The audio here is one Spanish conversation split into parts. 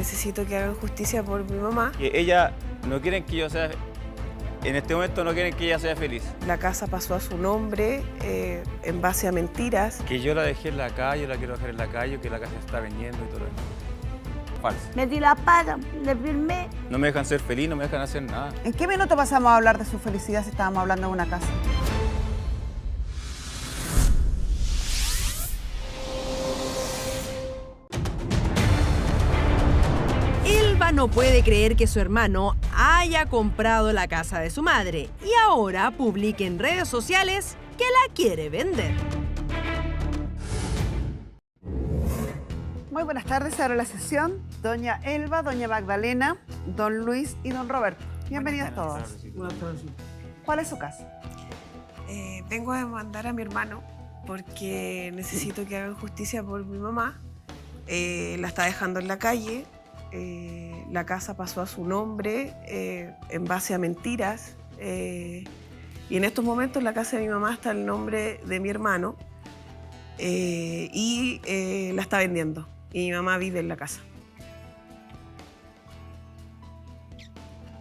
necesito que hagan justicia por mi mamá. Que ella no quieren que yo sea, en este momento no quieren que ella sea feliz. La casa pasó a su nombre en base a mentiras. Que yo la dejé en la calle, la quiero dejar en la calle, que la casa se está vendiendo y todo lo demás. Falso. Metí la pata, le firmé. No me dejan ser feliz, no me dejan hacer nada. ¿En qué minuto pasamos a hablar de su felicidad si estábamos hablando de una casa? Elba no puede creer que su hermano haya comprado la casa de su madre y ahora publique en redes sociales que la quiere vender. Muy buenas tardes, se abre la sesión. Doña Elba, doña Magdalena, don Luis y don Roberto. Bienvenidos todos. ¿Cuál es su casa? Vengo a demandar a mi hermano porque necesito que hagan justicia por mi mamá. La está dejando en la calle. La casa pasó a su nombre en base a mentiras. Y en estos momentos la casa de mi mamá está en el nombre de mi hermano y la está vendiendo. Y mi mamá vive en la casa.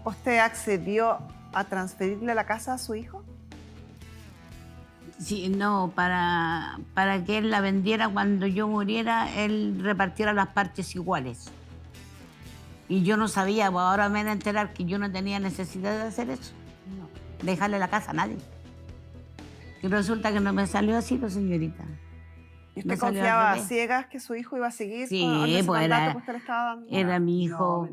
¿Usted accedió a transferirle la casa a su hijo? Sí, no, para que él la vendiera cuando yo muriera, él repartiera las partes iguales. Y yo no sabía, pues ahora me van a enterar que yo no tenía necesidad de hacer eso. No. Dejarle la casa a nadie. Y resulta que no me salió así, pues, señorita. ¿Y usted Me salió confiaba al a revés. ciegas que su hijo iba a seguir Sí, con ese pues mandato era- que usted le estaba dando? Era mi hijo,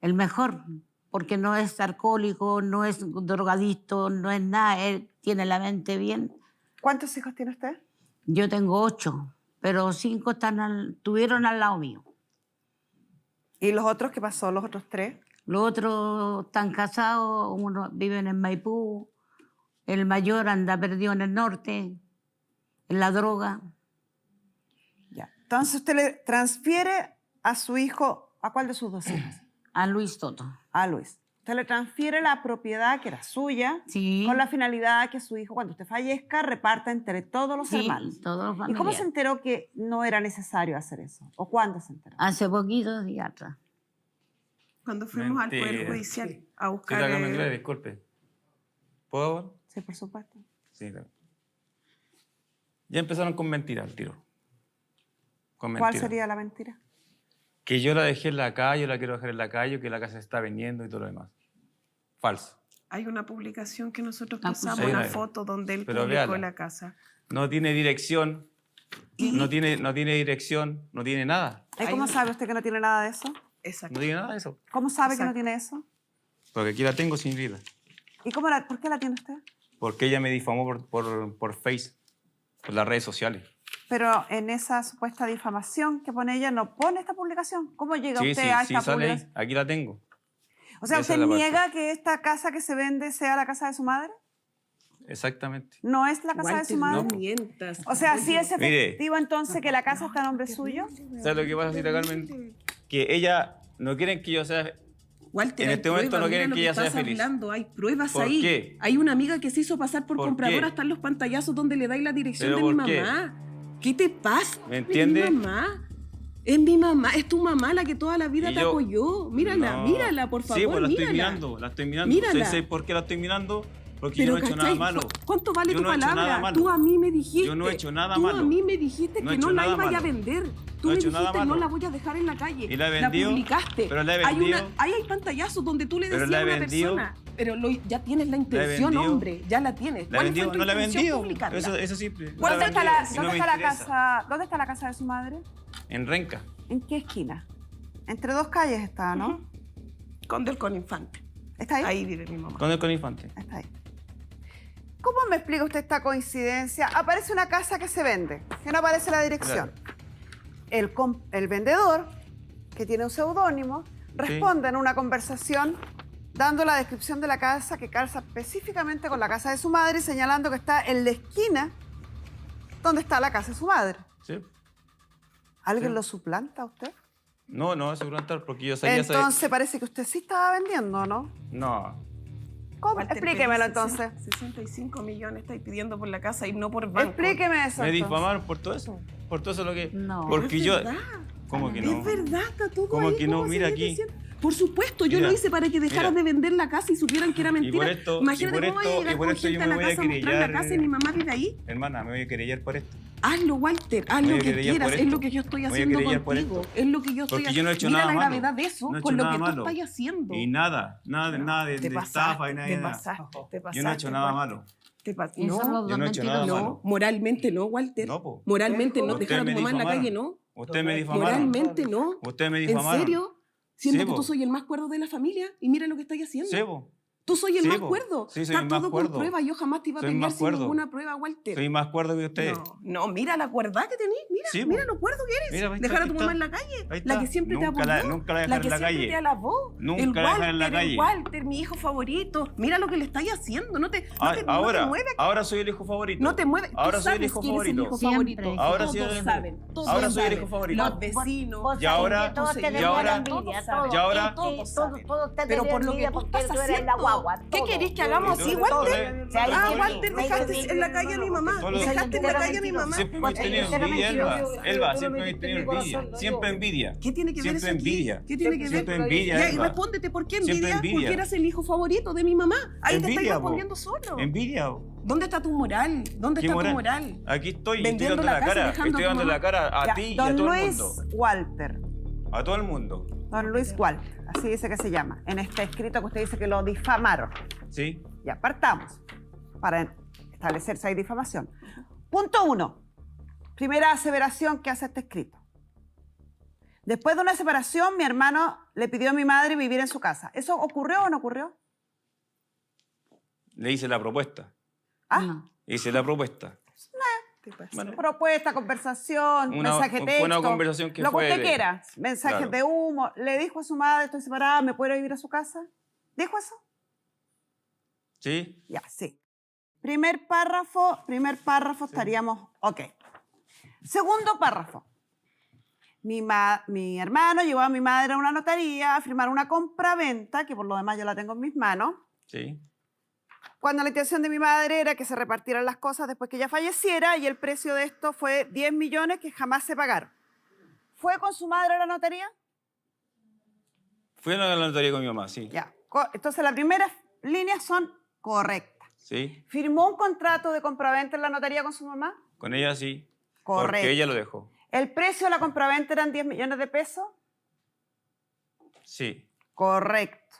el mejor, porque no es alcohólico, no es drogadicto, no es nada, él tiene la mente bien. ¿Cuántos hijos tiene usted? Yo tengo 8, pero 5 estuvieron al lado mío. ¿Y los otros qué pasó? ¿Los otros 3? Los otros están casados, uno viven en Maipú, el mayor anda perdido en el norte, en la droga. Ya. Entonces usted le transfiere a su hijo, ¿a cuál de sus 2 hijos? A Luis Toto. A Luis. Usted le transfiere la propiedad que era suya Sí. con la finalidad que su hijo, cuando usted fallezca, reparta entre todos los Sí, hermanos. todos los ¿Y cómo se familiares. enteró que no era necesario hacer eso? ¿O cuándo se enteró? Hace poquitos días atrás. Cuando fuimos al Mentira. Poder Judicial a Sí, buscar... la que me disculpe. ¿Puedo? Sí, por supuesto. Sí, claro. Ya empezaron con mentiras al tiro. Con ¿Cuál mentiras. sería la mentira? Que yo la dejé en la calle, la quiero dejar en la calle, que la casa se está vendiendo y todo lo demás. Falso. Hay una publicación que nosotros Ah, pasamos, pues, una sí. foto donde él Pero publicó véala. la casa. No tiene dirección, no tiene dirección, no tiene nada. ¿Y cómo sabe usted que no tiene nada de eso? Exacto. No tiene nada de eso. ¿Cómo sabe que no Exacto. tiene eso? Porque aquí la tengo sin vida. ¿Y por qué la tiene usted? Porque ella me difamó por Face, por las redes sociales. Pero en esa supuesta difamación que pone ella, no pone esta publicación. ¿Cómo llega Sí, usted sí, a sí, esta sale ahí. publicación? Aquí la tengo. O sea, Esa ¿usted es la parte. niega que esta casa que se vende sea la casa de su madre? Exactamente. ¿No es la casa de su madre? No mientas. O sea, ¿sí es Mire. efectivo entonces que la casa está a nombre suyo? ¿Sabes lo que pasa, Cita Carmen? Que ella no quieren que yo sea... Walter, En hay este momento pruebas, no mira quieren lo que ella sea estás feliz. hablando, hay pruebas ¿Por ahí. qué? Hay una amiga que se hizo pasar por ¿Por compradora, qué? están los pantallazos donde le dais la dirección ¿Pero de mi por qué? mamá. ¿Qué te pasa? ¿Me entiende? Es mi mamá. Es mi mamá, es tu mamá la que toda la vida Y te yo- apoyó. Mírala, No. mírala, por favor, Sí, pues la estoy mírala. mirando, la estoy mirando. Mírala. ¿Sabes por qué la estoy mirando? Porque yo Pero, no he hecho nada ¿cachai? malo. ¿Cuánto vale Yo tu no he hecho palabra? nada malo. Tú a mí me dijiste. Yo no he hecho nada Tú malo. a mí me dijiste No he que no hecho la nada ibas a malo. vender. Tú No he me hecho nada dijiste, no malo. la voy a dejar en la calle. ¿Y la vendió? publicaste. Pero la he Hay vendido. ahí hay pantallazos donde tú le Pero decías la a he una vendido. persona. Pero ya tienes la intención, vendido. hombre. Ya la tienes. ¿La ¿Cuál vendió? fue tu No la he intención? vendido. Publicarla. Eso es simple. No ¿Dónde la está, he vendido. Y no me interesa. ¿Dónde está la casa de su madre? En Renca. ¿En qué esquina? Entre 2 calles está, ¿no? Con Infante. ¿Está ahí? Ahí vive mi mamá. Con Infante. Está ahí. ¿Cómo me explica usted esta coincidencia? Aparece una casa que se vende, que no aparece la dirección. El vendedor, que tiene un seudónimo, responde en una conversación dando la descripción de la casa que calza específicamente con la casa de su madre y señalando que está en la esquina donde está la casa de su madre. Sí. ¿Alguien Sí. lo suplanta a usted? No, no, es suplantar porque yo sabía... Entonces parece que usted sí estaba vendiendo, ¿no? No. ¿Cómo? Walter, Explíquemelo pedí entonces. 65 millones estáis pidiendo por la casa y no por banco. Explíqueme eso. Me entonces. difamaron por todo eso. Por todo eso lo que... No. Porque Es yo... verdad. ¿Cómo que no? Es verdad, está todo ¿Cómo ahí, que no? ¿cómo Mira se aquí. diciendo? Por supuesto, yo Mira, lo hice para que dejaran mira. de vender la casa y supieran que era mentira. Imagínate cómo voy a llegar con gente a la casa a mostrar la casa y mi mamá vive ahí. Hermana, me voy a querellar por esto. Hazlo, Walter, haz Me lo voy a que querellar quieras. por Es esto. lo que yo estoy Me voy a haciendo querellar por contigo. esto. Es lo que yo estoy Porque yo no he hecho Mira nada la malo. gravedad de eso, No he por hecho lo nada que tú malo. estás haciendo. Y nada de Te estafa y nada de te nada. pasaste, te pasaste. Yo no he hecho nada Walter. malo. Te pas- Y son No, los yo no he dos hecho nada mentirosos. malo. Moralmente no, Walter. No, po. Moralmente no. Ustedes Dejar a tu me mamá en la difamaron. calle, ¿no? Ustedes me difamaron. Moralmente no. Ustedes me ¿En difamaron. serio? Siendo Sí, que tú po. soy el más cuerdo de la familia y mira lo que estás haciendo. Sí, po. Tú soy el Sí, más po. cuerdo. Sí, soy Está el más todo cuerdo. con prueba. Yo jamás te iba a Soy el pelear más sin cuerdo. ninguna prueba, Walter. Soy más cuerdo que ustedes. no, mira la cuerdad que tenés. Mira, Sí, po. mira lo cuerdo que eres. Mira, ahí está, Dejar a aquí tu mamá está. en la calle. Ahí La está. que siempre te Nunca apoyó. nunca la La dejar que en la siempre calle. te alabó. Nunca el la dejar en la Walter, calle. el Walter, mi hijo favorito. Mira lo que le estáis haciendo. No te Ahora, mueve. ahora soy el hijo favorito. No te mueve. Ahora Tú soy el sabes hijo quién es el favorito. hijo Siempre. favorito. Ahora Todos sí, saben. Todos ahora soy el saben. hijo favorito. Los vecinos. Vos Y sabés ahora- que todos te y tenían ahora- envidia, todos saben. Y ahora- todos te Pero tenían por lo que envidia tú porque estás tú eres haciendo. la guagua. ¿Qué todo. querés que hagamos así, Entonces, Walter? Se ha Ah, ido Walter, bien. dejaste en la calle a mi mamá. Solo- Dejaste en la calle a mi mamá. Siempre hemos tenido Era envidia, mentira. Elba, siempre hemos tenido envidia. Siempre envidia. ¿Qué tiene que ver Siempre eso aquí? envidia. ¿Qué tiene que ver? Siempre envidia, Ya, y Elba. respóndete, ¿por qué Siempre envidia? envidia. Porque eras el hijo favorito de mi mamá. Ahí te Envidia, estás po. respondiendo solo. Envidia. ¿Dónde está tu moral? ¿Dónde ¿Qué está moral? tu moral? Aquí estoy, Vendiendo estoy dando la la casa y cara. dejando Estoy a tu dando mamá. la cara a Ya, ti y a don todo el Luis mundo. Walter. A todo el mundo. Don Luis Walter, así dice que se llama. En este escrito que usted dice que lo difamaron. ¿Sí? Ya, partamos para establecer si hay difamación. Punto 1. Primera aseveración que hace este escrito. Después de una separación, mi hermano le pidió a mi madre vivir en su casa. ¿Eso ocurrió o no ocurrió? Le hice la propuesta. Ah, No. Hice la propuesta. ¿Qué pasa? Bueno, propuesta, conversación, Una- mensaje fue texto. una conversación que lo fue que usted de- quiera. Mensajes Claro. de humo. ¿Le dijo a su madre, estoy separada, me puedo vivir a su casa? ¿Dijo eso? ¿sí? Ya, sí. Primer párrafo estaríamos, ok. Segundo párrafo. Mi hermano llevó a mi madre a una notaría a firmar una compraventa, que por lo demás yo la tengo en mis manos, Sí. cuando la intención de mi madre era que se repartieran las cosas después que ella falleciera y el precio de esto fue 10 millones que jamás se pagaron. ¿Fue con su madre a la notaría? Fui a la notaría con mi mamá, sí. Ya. Entonces las primeras líneas son correctas. Sí. ¿Firmó un contrato de compraventa en la notaría con su mamá? Con ella sí. Correcto. Porque ella lo dejó. ¿El precio de la compraventa eran 10 millones de pesos? Sí. Correcto.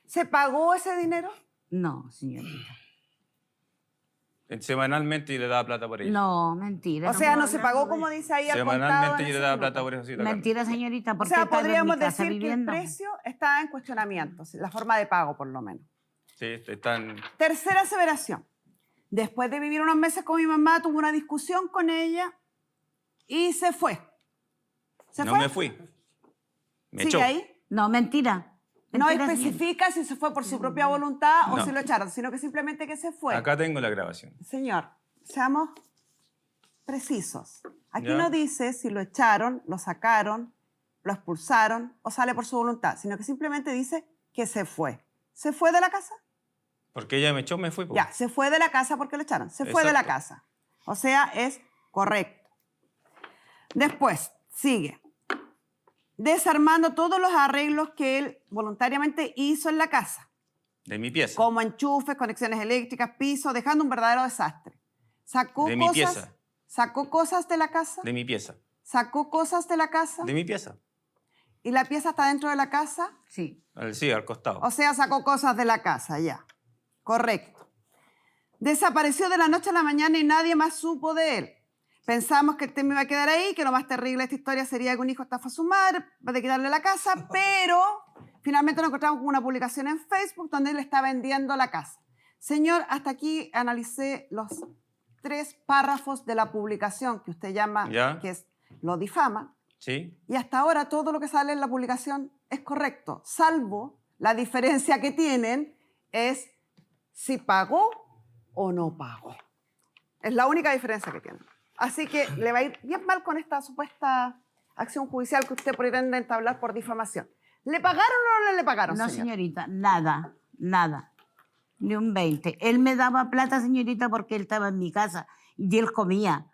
¿Se pagó ese dinero? No, señorita. Semanalmente yo le daba plata por ella. No, mentira. O sea, no puedo se hablar pagó de- como dice ahí al contado. Semanalmente en yo le ese daba minuto. plata por eso. Sí, la carta. Mentira, señorita, O porque sea, estaba en podríamos mi casa decir viviendo. que el precio está en cuestionamiento, la forma de pago por lo menos. Sí, están... Tercera aseveración. Después de vivir unos meses con mi mamá, tuvo una discusión con ella y se fue. ¿Se No fue? me fui. Me ¿Sigue echó. ahí? No, mentira. No Mentira, especifica si se fue por su propia voluntad o No. si lo echaron, sino que simplemente que se fue. Acá tengo la grabación. Señor, seamos precisos. Aquí Ya. no dice si lo echaron, lo sacaron, lo expulsaron o sale por su voluntad, sino que simplemente dice que se fue. ¿Se fue de la casa? Porque ella me echó, me fui. po. Ya, se fue de la casa porque lo echaron. Se fue de la Exacto. casa. O sea, es correcto. Después, sigue. Desarmando todos los arreglos que él voluntariamente hizo en la casa, De mi pieza. como enchufes, conexiones eléctricas, piso, dejando un verdadero desastre. Sacó De mi cosas, pieza. sacó cosas de la casa, De mi pieza. sacó cosas de la casa De mi pieza. y la pieza está dentro de la casa. Sí. Sí, al costado. O sea, sacó cosas de la casa, ya. Correcto. Desapareció de la noche a la mañana y nadie más supo de él. Pensamos que el tema iba a quedar ahí, que lo más terrible de esta historia sería que un hijo estafa a su madre, de quitarle la casa, pero finalmente nos encontramos con una publicación en Facebook donde él está vendiendo la casa. Señor, hasta aquí analicé los 3 párrafos de la publicación que usted llama, Ya. que es lo difama, Sí. y hasta ahora todo lo que sale en la publicación es correcto, salvo la diferencia que tienen es si pagó o no pagó. Es la única diferencia que tienen. Así que le va a ir bien mal con esta supuesta acción judicial que usted pretende entablar por difamación. ¿Le pagaron o no le pagaron, No, señor? señorita, nada, nada. Ni un 20. Él me daba plata, señorita, porque él estaba en mi casa y él comía.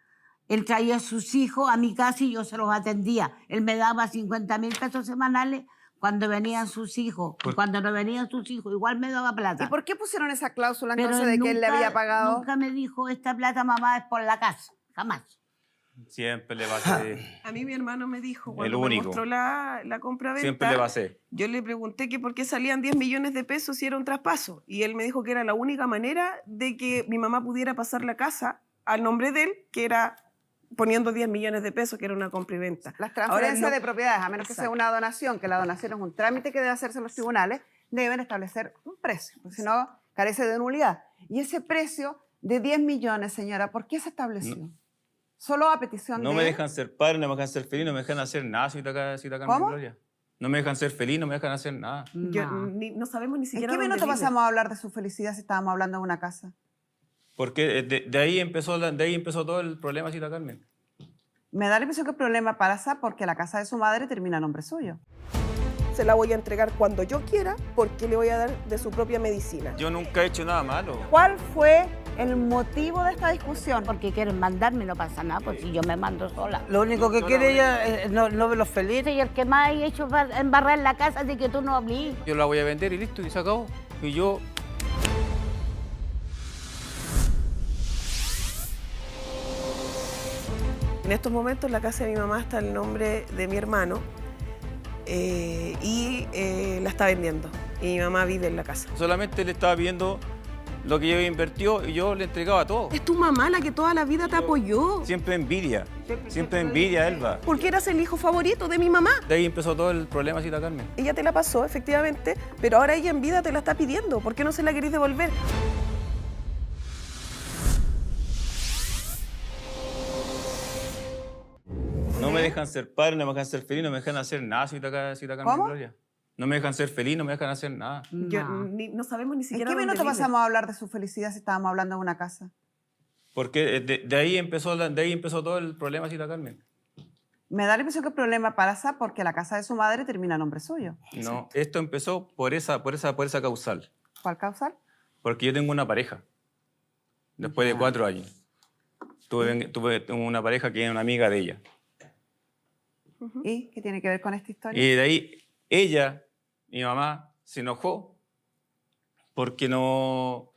Él traía a sus hijos a mi casa y yo se los atendía. Él me daba 50.000 pesos semanales cuando venían sus hijos. Y cuando no venían sus hijos, igual me daba plata. ¿Y por qué pusieron esa cláusula Pero entonces de que él le había pagado? Nunca me dijo, esta plata, mamá, es por la casa. Jamás. Siempre le pasé. A mí mi hermano me dijo, El cuando me único. mostró la compraventa, Siempre le pasé. yo le pregunté que por qué salían 10 millones de pesos si era un traspaso. Y él me dijo que era la única manera de que mi mamá pudiera pasar la casa al nombre de él, que era poniendo 10 millones de pesos, que era una compraventa. Las transferencias Ahora, de propiedades, a menos que sea Exacto. una donación, que la donación es un trámite que debe hacerse en los tribunales, deben establecer un precio, porque si no, carece de nulidad. Y ese precio de 10 millones, señora, ¿por qué se estableció? Solo a petición No de me él. dejan ser padre, no me dejan ser feliz, no me dejan hacer nada si te acá ¿Cómo? mi gloria. No me dejan ser feliz, no me dejan hacer nada. no sabemos ni ¿En siquiera qué dónde minuto vive. pasamos a hablar de su felicidad si estábamos hablando de una casa? Porque de ahí empezó todo el problema, Cita Carmen. Me da la impresión que el problema pasa porque la casa de su madre termina a nombre suyo. Se la voy a entregar cuando yo quiera, porque le voy a dar de su propia medicina. Yo nunca he hecho nada malo. ¿Cuál fue el motivo de esta discusión? Porque quieren mandarme, no pasa nada, pues si yo me mando sola. Lo único que quiere ella es no verlos felices. Y el que más he hecho es embarrar la casa de que tú no hablís. Yo la voy a vender y listo, y se acabó. Y yo... En estos momentos la casa de mi mamá está en el nombre de mi hermano y la está vendiendo. Y mi mamá vive en la casa. Solamente le estaba viendo lo que yo invirtió y yo le entregaba todo. Es tu mamá la que toda la vida te apoyó. Siempre envidia, Elba. Porque eras el hijo favorito de mi mamá. De ahí empezó todo el problema, Cita Carmen. Ella te la pasó, efectivamente, pero ahora ella en vida te la está pidiendo. ¿Por qué no se la querés devolver? No me dejan ser padre, no me dejan ser feliz, no me dejan hacer nada, Cita Carmen ¿Cómo? Gloria. No me dejan ser feliz, no me dejan hacer nada. No sabemos ni ¿En siquiera qué dónde minuto vive. pasamos a hablar de su felicidad si estábamos hablando de una casa? Porque de ahí empezó todo el problema, Cita Carmen. Me da la impresión que el problema pasa porque la casa de su madre termina a nombre suyo. No, esto empezó por esa causal. ¿Cuál causal? Porque yo tengo una pareja, después de 4 años. Tuve una pareja que era una amiga de ella. ¿Y qué tiene que ver con esta historia? Y de ahí ella, mi mamá, se enojó porque yo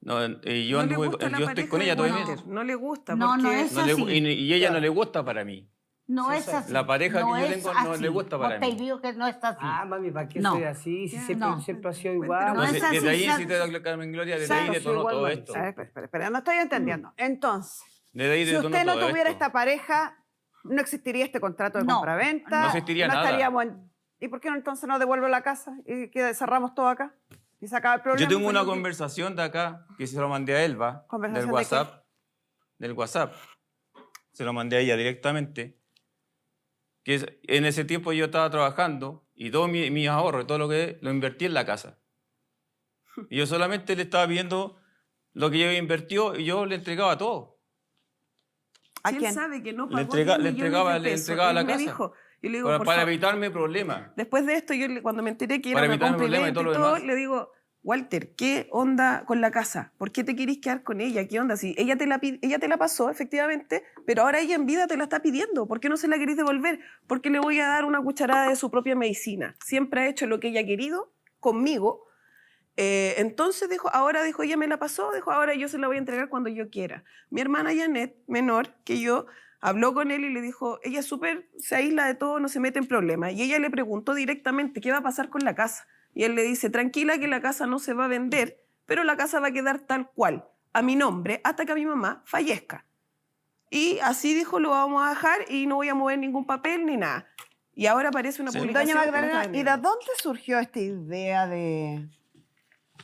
No le gusta la estoy pareja con ella de todavía. Walter, no le gusta. No, no porque es No le- así. y ella no le gusta para mí. No es así. La pareja que yo es tengo no le así. gusta para Vos te mí. digo que no está así. Ah, mami, ¿para qué No. soy así? Si siempre, no. siempre ha sido Pero igual. no Entonces, es así, desde ahí, ¿sabes? si te da Carmen Gloria, desde Claro, ahí detonó igual, todo mami. esto. Espera, no estoy entendiendo. Entonces, Desde ahí si detonó usted no todo tuviera esto. esta pareja, no existiría este contrato de No, compraventa. no existiría nada. Estaríamos ¿Y por qué no entonces no devuelve la casa y que cerramos todo acá? Y se acaba el problema. Yo tengo una Felipe. conversación de acá que se lo mandé a Elba, ¿Conversación del de qué? WhatsApp. Del WhatsApp. Se lo mandé a ella directamente. En ese tiempo yo estaba trabajando y todos mis ahorros, todo lo que lo invertí en la casa. Y yo solamente le estaba viendo lo que yo invertió y yo le entregaba todo. ¿A si quién? él sabe que no pagó Le 10 millones entregaba- de le pesos, entregaba él la me casa. dijo, y le digo, Para, por para favor, evitarme problemas. después de esto, cuando me enteré que era Para una evitarme compra y problemas y venta todo y lo todo, demás. le digo, Walter, ¿qué onda con la casa? ¿Por qué te querís quedar con ella? ¿Qué onda? Si ella te la pasó, efectivamente, pero ahora ella en vida te la está pidiendo. ¿Por qué no se la querís devolver? Porque le voy a dar una cucharada de su propia medicina. Siempre ha hecho lo que ella ha querido conmigo. Entonces ahora dijo, ella me la pasó, dijo, ahora yo se la voy a entregar cuando yo quiera. Mi hermana Janet, menor que yo, habló con él y le dijo, ella es súper, se aísla de todo, no se mete en problemas. Y ella le preguntó directamente, ¿qué va a pasar con la casa? Y él le dice, tranquila que la casa no se va a vender, pero la casa va a quedar tal cual, a mi nombre, hasta que mi mamá fallezca. Y así dijo, lo vamos a dejar y no voy a mover ningún papel ni nada. Y ahora aparece una Sí. publicación. Doña que la está Magdalena, ¿y de vendiendo. dónde surgió esta idea de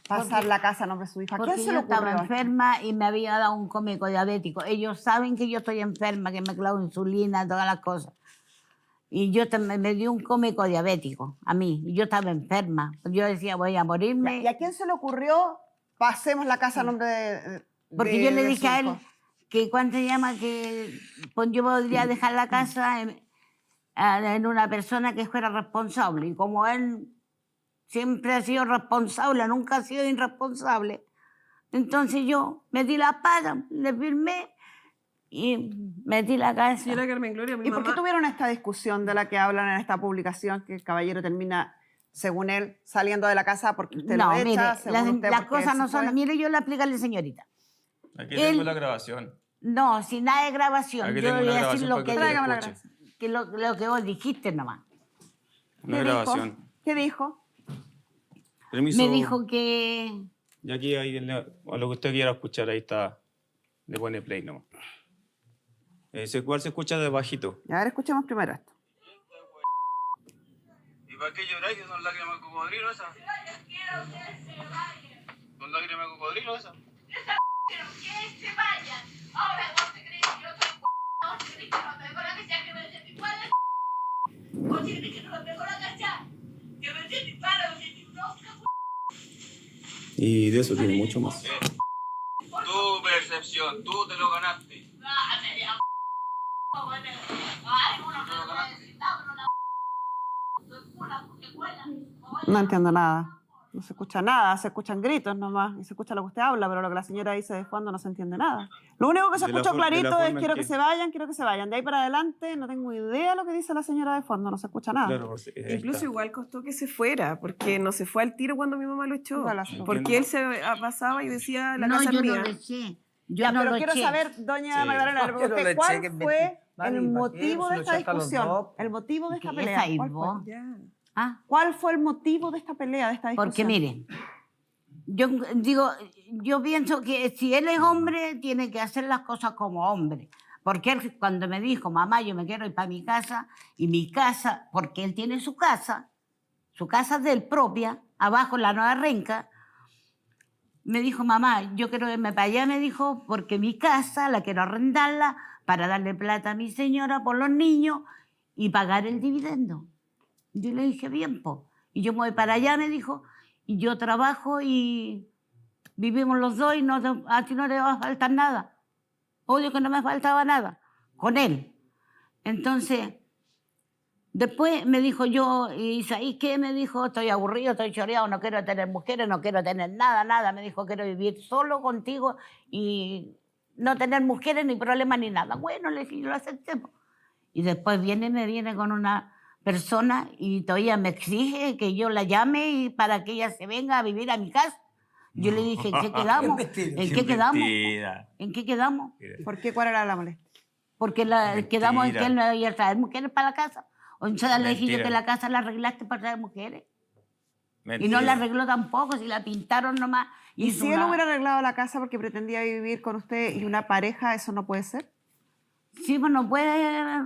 pasar la casa a nombre de su hija? ¿A quién Porque se le yo ocurrió estaba esto? enferma y me había dado un cómico diabético. Ellos saben que yo estoy enferma, que me clavo insulina, todas las cosas. Y me dio un cómico diabético a mí. Y yo estaba enferma. Yo decía, voy a morirme. ¿Y a quién se le ocurrió pasemos la casa a nombre de Porque yo le de dije su a él hijo? que cuánto se llama que pues, yo podría dejar la casa en una persona que fuera responsable. Y como él siempre ha sido responsable, nunca ha sido irresponsable, entonces yo me di la pata, le firmé y metí la cabeza. Señora Carmen Gloria, mi ¿Y por qué mamá... tuvieron esta discusión de la que hablan en esta publicación que el caballero termina, según él, saliendo de la casa porque usted No, lo echa, mire, según usted las porque cosas él no se son... fue? Mire, yo le explico a la señorita. Aquí Él- tengo la grabación. No, sin nada de grabación. Aquí Yo tengo voy una a decir grabación lo para que, que Tráigame la usted escuche. lo que vos dijiste nomás. Una ¿Qué grabación. dijo? ¿Qué dijo? Permiso. Me dijo que... Y aquí a lo que usted quiera escuchar, ahí está. Le pone play nomás. Igual se escucha de bajito. Y a ver, escuchemos primero esto. ¿Y para qué lloráis? ¿Son lágrimas de cocodrilo esas? ¿Son lágrimas de cocodrilo esas? Pero que se vayan. Ahora vos te crees que yo soy vos te crees que no me la cacha, que me decís mi padre. Vos te crees que no me pegó la cacha, que me decís mi padre, me decís mi rosca. Y de eso tiene mucho más. Tu percepción, tú te lo ganaste. Ah, me dio ay, uno no lo va a decir nada, pero No entiendo nada. No se escucha nada, se escuchan gritos nomás y se escucha lo que usted habla, pero lo que la señora dice de fondo no se entiende nada. Lo único que se De la escuchó for- de la clarito forma es en quiero que- que se vayan, quiero que se vayan. De ahí para adelante no tengo idea lo que dice la señora de fondo, no se escucha nada. Claro, pues, ahí Incluso está. igual costó que se fuera, porque no se fue al tiro cuando mi mamá lo echó. Igual así. Porque él se pasaba y decía, la no, casa yo es no mía. lo eché. Yo Ya, no pero lo quiero eché. saber, doña Sí. Magdalena, No, yo no le ¿cuál eché, que fue Mari, el ¿para qué? motivo Si de lo esta echaste a los discusión? dos. El motivo de esta ¿Qué es pelea. ahí, ¿Cuál fue? vos? Ya. Ah, ¿Cuál fue el motivo de esta pelea, de esta discusión? porque miren, yo digo, yo pienso que si él es hombre, tiene que hacer las cosas como hombre. Porque él cuando me dijo, mamá, yo me quiero ir para mi casa, y mi casa, porque él tiene su casa de él propia, abajo en la Nueva Renca, me dijo, mamá, yo quiero irme para allá, me dijo, porque mi casa la quiero arrendarla para darle plata a mi señora por los niños y pagar el dividendo. Yo le dije, bien, po. Y yo me voy para allá, me dijo, y yo trabajo y vivimos los dos y a ti no te va a faltar nada. Obvio que no me faltaba nada con él. Entonces, después me dijo yo, ¿y sabéis qué? Me dijo, estoy aburrido, estoy choreado, no quiero tener mujeres, no quiero tener nada. Me dijo, quiero vivir solo contigo y no tener mujeres, ni problemas, ni nada. Bueno, le dije, yo lo acepté. Po. Y después me viene con una persona y todavía me exige que yo la llame y para que ella se venga a vivir a mi casa. Yo le dije, ¿en qué quedamos? mentira. ¿En qué quedamos? Mentira. ¿En qué quedamos? ¿Por qué? ¿Cuál era la molestia? Porque Mentira. quedamos en que él me iba a traer mujeres para la casa. O entonces le dije yo Mentira. que la casa la arreglaste para traer mujeres. Y Mentira. no la arregló tampoco, si la pintaron nomás. ¿Y hizo si él una- hubiera arreglado la casa porque pretendía vivir con usted y una pareja, eso no puede ser? Sí, pues no puede,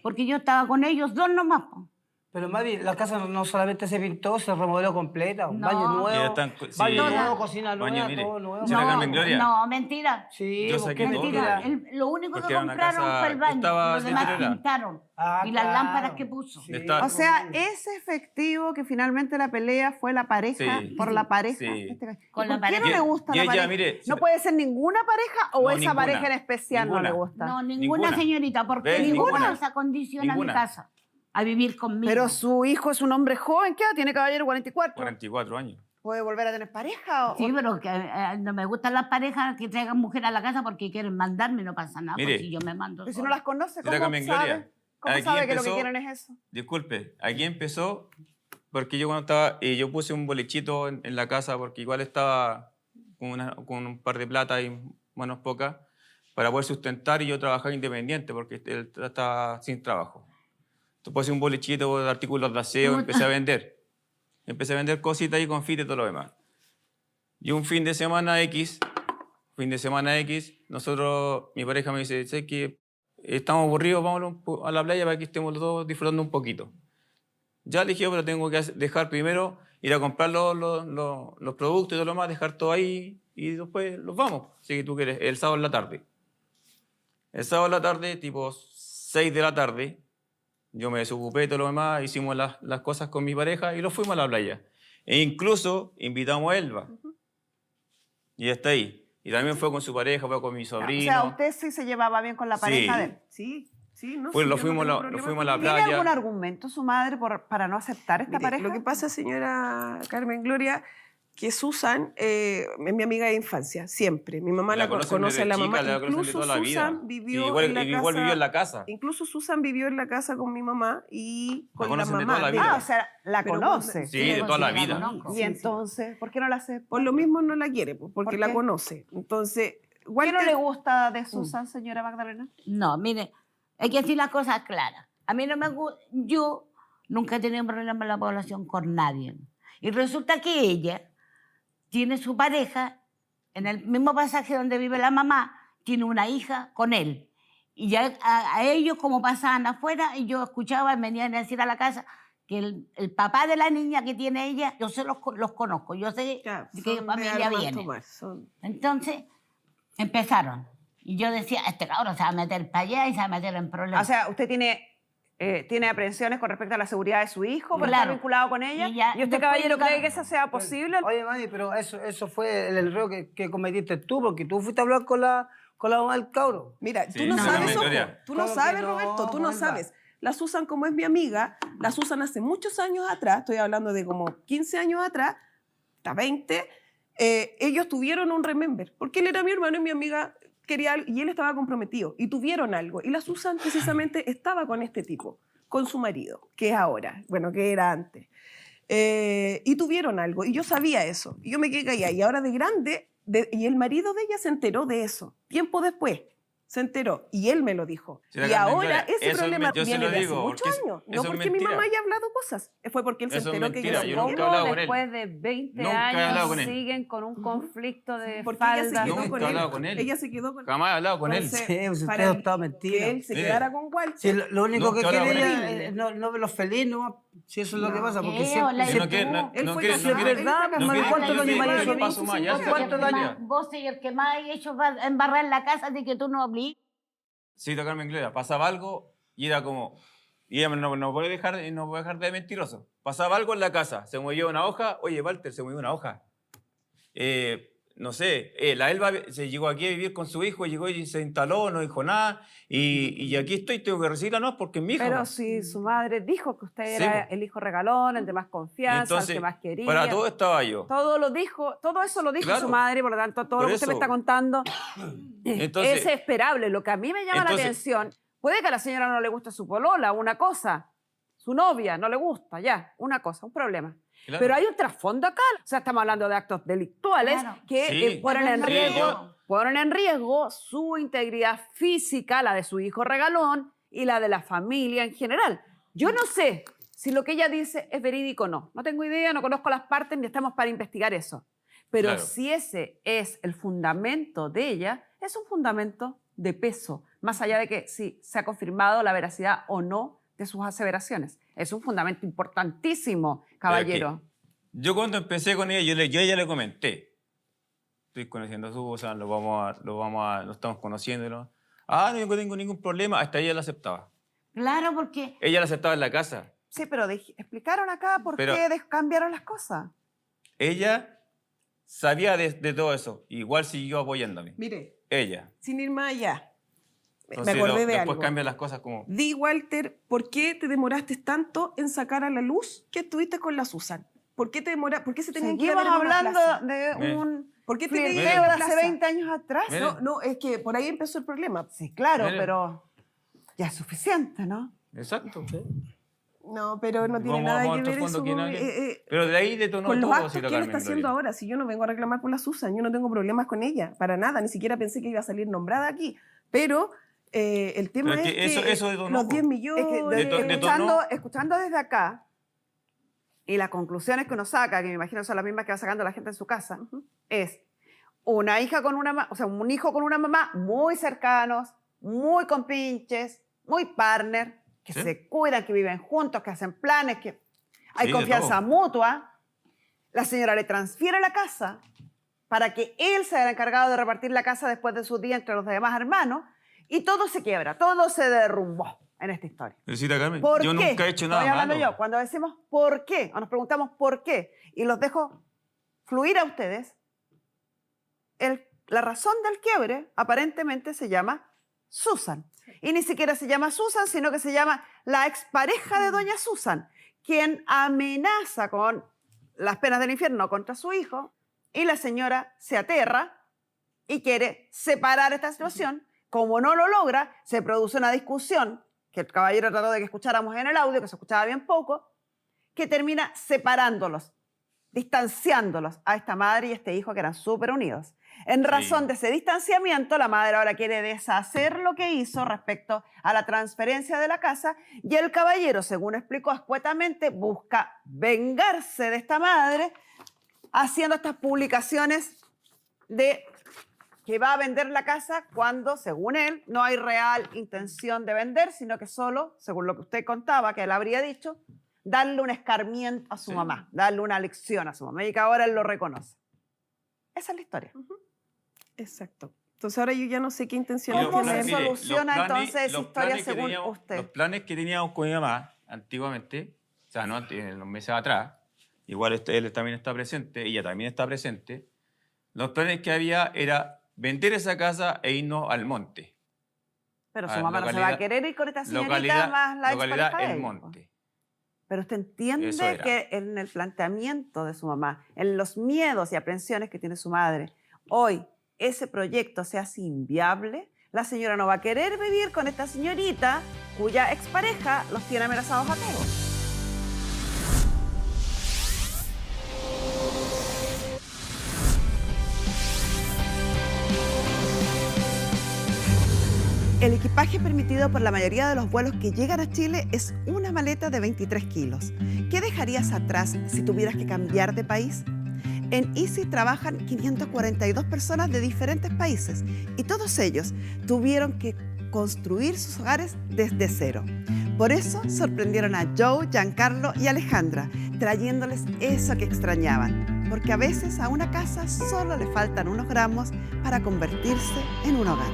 porque yo estaba con ellos dos nomás. Po. Pero Mari, la casa no solamente se pintó, se remodeló completa. Un No. baño Ya nuevo, están- baño sí. nuevo, cocina Baño, nueva, mire. todo nuevo. Señora Carmen Gloria. No, mentira. Sí, Yo ¿por saqué qué todo. Mentira. mentira? Lo único Porque que era una compraron casa fue el que baño. estaba Los demás deteriorada. pintaron. Ah, Y las claro. lámparas que puso. Sí. Está- O sea, es efectivo que finalmente la pelea fue la pareja Sí. por la pareja. Sí. ¿Por Con la qué pareja. no le gusta Y la ella, pareja? mire, ¿No puede ser ninguna pareja o No, esa ninguna. pareja en especial no Ninguna. le gusta? No, ninguna señorita, porque ¿Ves? ninguna Ninguna. se acondiciona a mi Ninguna. casa a vivir conmigo. Pero su hijo es un hombre joven, ¿qué edad tiene, caballero? 44. 44 años. ¿Puede volver a tener pareja? Sí, pero que, no me gustan las parejas que traigan mujer a la casa porque quieren mandarme, no pasa nada. Mire. Pues si yo me mando Pero si sola. no las conoce, Señora ¿cómo Carmen sabe? Gloria, ¿Cómo aquí sabe que lo que empezó- quieren es eso? Disculpe, aquí empezó porque yo cuando estaba, yo puse un bolichito en la casa porque igual estaba con un par de plata y manos pocas para poder sustentar y yo trabajar independiente porque él estaba sin trabajo. Entonces puse un bolichito de artículos de aseo y empecé a vender. Empecé a vender cositas y confites y todo lo demás. Y un fin de semana X, nosotros, mi pareja me dice, sé que estamos aburridos, vámonos a la playa para que estemos los dos disfrutando un poquito. Ya le dije, pero tengo que dejar primero, ir a comprar los productos y todo lo más, dejar todo ahí y después los vamos. Si que tú quieres, el sábado en la tarde. El sábado en la tarde, tipo 6 de la tarde, yo me desocupé y todo lo demás, hicimos las cosas con mi pareja y nos fuimos a la playa. E incluso invitamos a Elba. Y está ahí. Y también fue con su pareja, fue con mi O sobrino. sea, usted sí se llevaba bien con la pareja Sí. de él. Sí, no. Pues sí, lo yo no fuimos tengo a problema la con- playa. ¿Tiene algún argumento su madre para no aceptar esta Mire, pareja? lo que pasa, señora Carmen Gloria, que Susan es mi amiga de infancia, siempre. Mi mamá la conoce a la mamá. Incluso Susan vivió en la casa. Vivió en la casa. Incluso Susan vivió en la casa con mi mamá y con la conocen de mamá. toda la vida. Ah, o sea, la Pero conoce. Sí, de toda la vida. Y entonces, ¿por qué no la acepta? Por lo mismo no la quiere, pues, porque ¿Por la qué? conoce. Entonces, ¿Qué no Walter- le gusta de Susan, señora Magdalena? No, mire, hay que decir las cosas claras. A mí no me gusta, yo nunca he tenido un problema en la población con nadie. Y resulta que ella tiene su pareja en el mismo pasaje donde vive la mamá, tiene una hija con él. Y ya a ellos, como pasaban afuera, y yo escuchaba, venían a decir a la casa que el papá de la niña que tiene ella, yo se los conozco, yo sé Ya, de qué son familia de Armas viene. Tomás, son- Entonces, empezaron. Y yo decía, este cabrón se va a meter para allá y se va a meter en problemas. O sea, usted tiene aprehensiones con respecto a la seguridad de su hijo por estar Claro. vinculado con ella. Y ya, ¿Y usted, después caballero, llegaron- cree que eso sea posible? Oye, mami, pero eso fue el error que cometiste tú, porque tú fuiste a hablar con la mamá del cabro. Mira, Sí, tú no no, sabes, no, ojo, Gloria. tú no Claro que sabes, no, Roberto, tú no Olga. sabes. La Susan, como es mi amiga, la Susan hace muchos años atrás, estoy hablando de como 15 años atrás, hasta 20, ellos tuvieron un remember, porque él era mi hermano y mi amiga quería algo, y él estaba comprometido, y tuvieron algo. Y la Susan precisamente estaba con este tipo, con su marido, que es ahora, bueno, que era antes. Y tuvieron algo, y yo sabía eso, y yo me quedé callada, y ahora de grande, y el marido de ella se enteró de eso, tiempo después. Se enteró y él me lo dijo. Sí, la Y Carmen ahora Gloria, ese eso problema yo se viene lo de hace digo, muchos porque años. No eso es porque mi mentira. mamá haya hablado cosas. Fue porque él se Eso es enteró que mentira, yo yo no nunca he quiero. hablado con él. Después de 20 Nunca he hablado con años él. siguen con un conflicto de Porque ella se falda. quedó Nunca con he él. hablado con él. Ella se quedó con Jamás he hablado con él. Entonces, Sí, pues usted para está mentira. que él se Mire. quedara con Walter. Sí, lo único Nunca que he hablado quiere con ella es no verlos feliz, ¿no? Si eso es lo que pasa, porque ¿qué? siempre... Hola, Yo no quiero, no, Él no fue quiero, casado, no quiero, él está no no quiero- quiero, ¿cuántos yo años sé más que hizo? paso más, ya sé ¿Cuántos que- años? Vos sois el que más ha hecho embarrar en la casa de que tú no hablís. Sí, Carmen Gloria, pasaba algo y era como... Y ella no puede dejar de mentiroso. Pasaba algo en la casa, se movió una hoja. Oye, Walter, se movió una hoja. No sé, la Elba se llegó aquí a vivir con su hijo, llegó y se instaló, no dijo nada. Y aquí estoy, tengo que recibirla, no, porque es mi hija. Pero si su madre dijo que usted Sí, era po. el hijo regalón, el de más confianza, Entonces, el que más quería. para todo estaba yo. Todo lo dijo, todo eso lo dijo Claro. su madre, por lo tanto, todo Por lo que usted me eso. está contando Entonces- es esperable. Lo que a mí me llama la Entonces- atención, puede que a la señora no le guste su polola, una cosa, su novia no le gusta, ya, una cosa, un problema. Claro. Pero hay un trasfondo acá, o sea, estamos hablando de actos delictuales Claro. que Sí. ponen en Sí, riesgo, ponen en riesgo su integridad física, la de su hijo regalón y la de la familia en general. Yo no sé si lo que ella dice es verídico o no. No tengo idea, no conozco las partes ni estamos para investigar eso. Pero Claro. si ese es el fundamento de ella, es un fundamento de peso, más allá de que si se ha confirmado la veracidad o no de sus aseveraciones. Es un fundamento importantísimo, caballero. Yo cuando empecé con ella, yo a ella le comenté. Estoy conociendo a Susan, lo estamos conociendo. ¿No? Ah, no, yo no tengo ningún problema. Hasta ella la aceptaba. Claro, porque Ella la aceptaba en la casa. Sí, pero explicaron acá por Pero- qué cambiaron las cosas. Ella sabía de todo eso. Igual siguió apoyándome. Mire, Ella. sin ir más allá, Entonces, me acordé de después algo. cambian las cosas como... Di, Walter, ¿por qué te demoraste tanto en sacar a la luz que estuviste con la Susan? ¿Por qué se tenían que Seguimos dar en una hablando plaza? de Mire. un ¿Por qué te tenían que flirteo dar de en hace plaza? 20 años atrás. Mire. No, es que por ahí empezó el problema. Sí, claro, Mire. pero ya es suficiente, ¿no? Exacto. No, pero no tiene Vamos nada a que otro ver fondo eso que no con, haya. Pero de ahí detonó con los todo, actos que Cita él Carmen está haciendo Gloria. ahora. Si yo no vengo a reclamar por la Susan, yo no tengo problemas con ella, para nada. Ni siquiera pensé que iba a salir nombrada aquí. Pero el tema Pero es es que que eso detonó, los po. 10 Es millones... que detonó. escuchando desde acá, y las conclusiones que uno saca, que me imagino son las mismas que va sacando la gente en su casa, es una hija con una o sea, un hijo con una mamá muy cercanos, muy compinches, muy partner, que Sí. se cuidan, que viven juntos, que hacen planes, que hay Sí, de confianza todo. mutua. La señora le transfiere la casa para que él sea el encargado de repartir la casa después de su día entre los demás hermanos, y todo se quiebra, todo se derrumbó en esta historia. Pero Cita Carmen, ¿Por yo qué? nunca he hecho nada Estoy hablando malo. yo. Cuando decimos por qué, o nos preguntamos por qué, y los dejo fluir a ustedes, la razón del quiebre aparentemente se llama Susan. Y ni siquiera se llama Susan, sino que se llama la expareja de doña Susan, quien amenaza con las penas del infierno contra su hijo y la señora se aterra y quiere separar esta situación. Como no lo logra, se produce una discusión que el caballero trató de que escucháramos en el audio, que se escuchaba bien poco, que termina separándolos, distanciándolos a esta madre y este hijo que eran súper unidos. En razón de ese distanciamiento, la madre ahora quiere deshacer lo que hizo respecto a la transferencia de la casa y el caballero, según explicó escuetamente, busca vengarse de esta madre haciendo estas publicaciones de que va a vender la casa cuando, según él, no hay real intención de vender, sino que solo, según lo que usted contaba, que él habría dicho, darle un escarmiento a su mamá, darle una lección a su mamá y que ahora él lo reconoce. Esa es la historia. Exacto. Entonces ahora yo ya no sé qué intenciones ¿Cómo tiene. se soluciona entonces esa historia según usted? Los planes que teníamos con mi mamá antiguamente, o sea, no en los meses atrás, igual él también está presente, ella también está presente, los planes que había era vender esa casa e irnos al monte. Pero su mamá no se va a querer ir con esta señorita más la expareja de el él. monte. Pero usted entiende que en el planteamiento de su mamá, en los miedos y aprensiones que tiene su madre, hoy ese proyecto se hace inviable, la señora no va a querer vivir con esta señorita cuya expareja los tiene amenazados a todos. El equipaje permitido por la mayoría de los vuelos que llegan a Chile es una maleta de 23 kilos. ¿Qué dejarías atrás si tuvieras que cambiar de país? En Easy trabajan 542 personas de diferentes países y todos ellos tuvieron que construir sus hogares desde cero. Por eso sorprendieron a Joe, Giancarlo y Alejandra, trayéndoles eso que extrañaban, porque a veces a una casa solo le faltan unos gramos para convertirse en un hogar.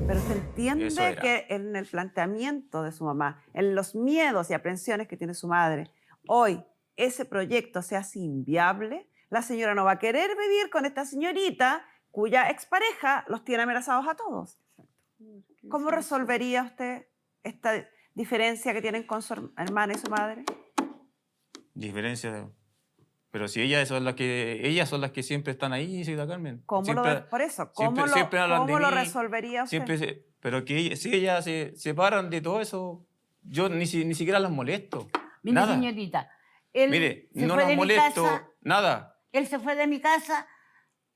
Pero se entiende que en el planteamiento de su mamá, en los miedos y aprensiones que tiene su madre, hoy ese proyecto se hace inviable, la señora no va a querer vivir con esta señorita cuya expareja los tiene amenazados a todos. ¿Cómo resolvería usted esta diferencia que tienen con su hermana y su madre? Diferencia. Pero si ellas son las que siempre están ahí, Sida Carmen. ¿Cómo lo resolvería usted? Pero que si ellas se separan de todo eso, yo ni siquiera las molesto. Mire, nada. señorita, él Mire, se no fue las de molesto, mi casa, nada. Él se fue de mi casa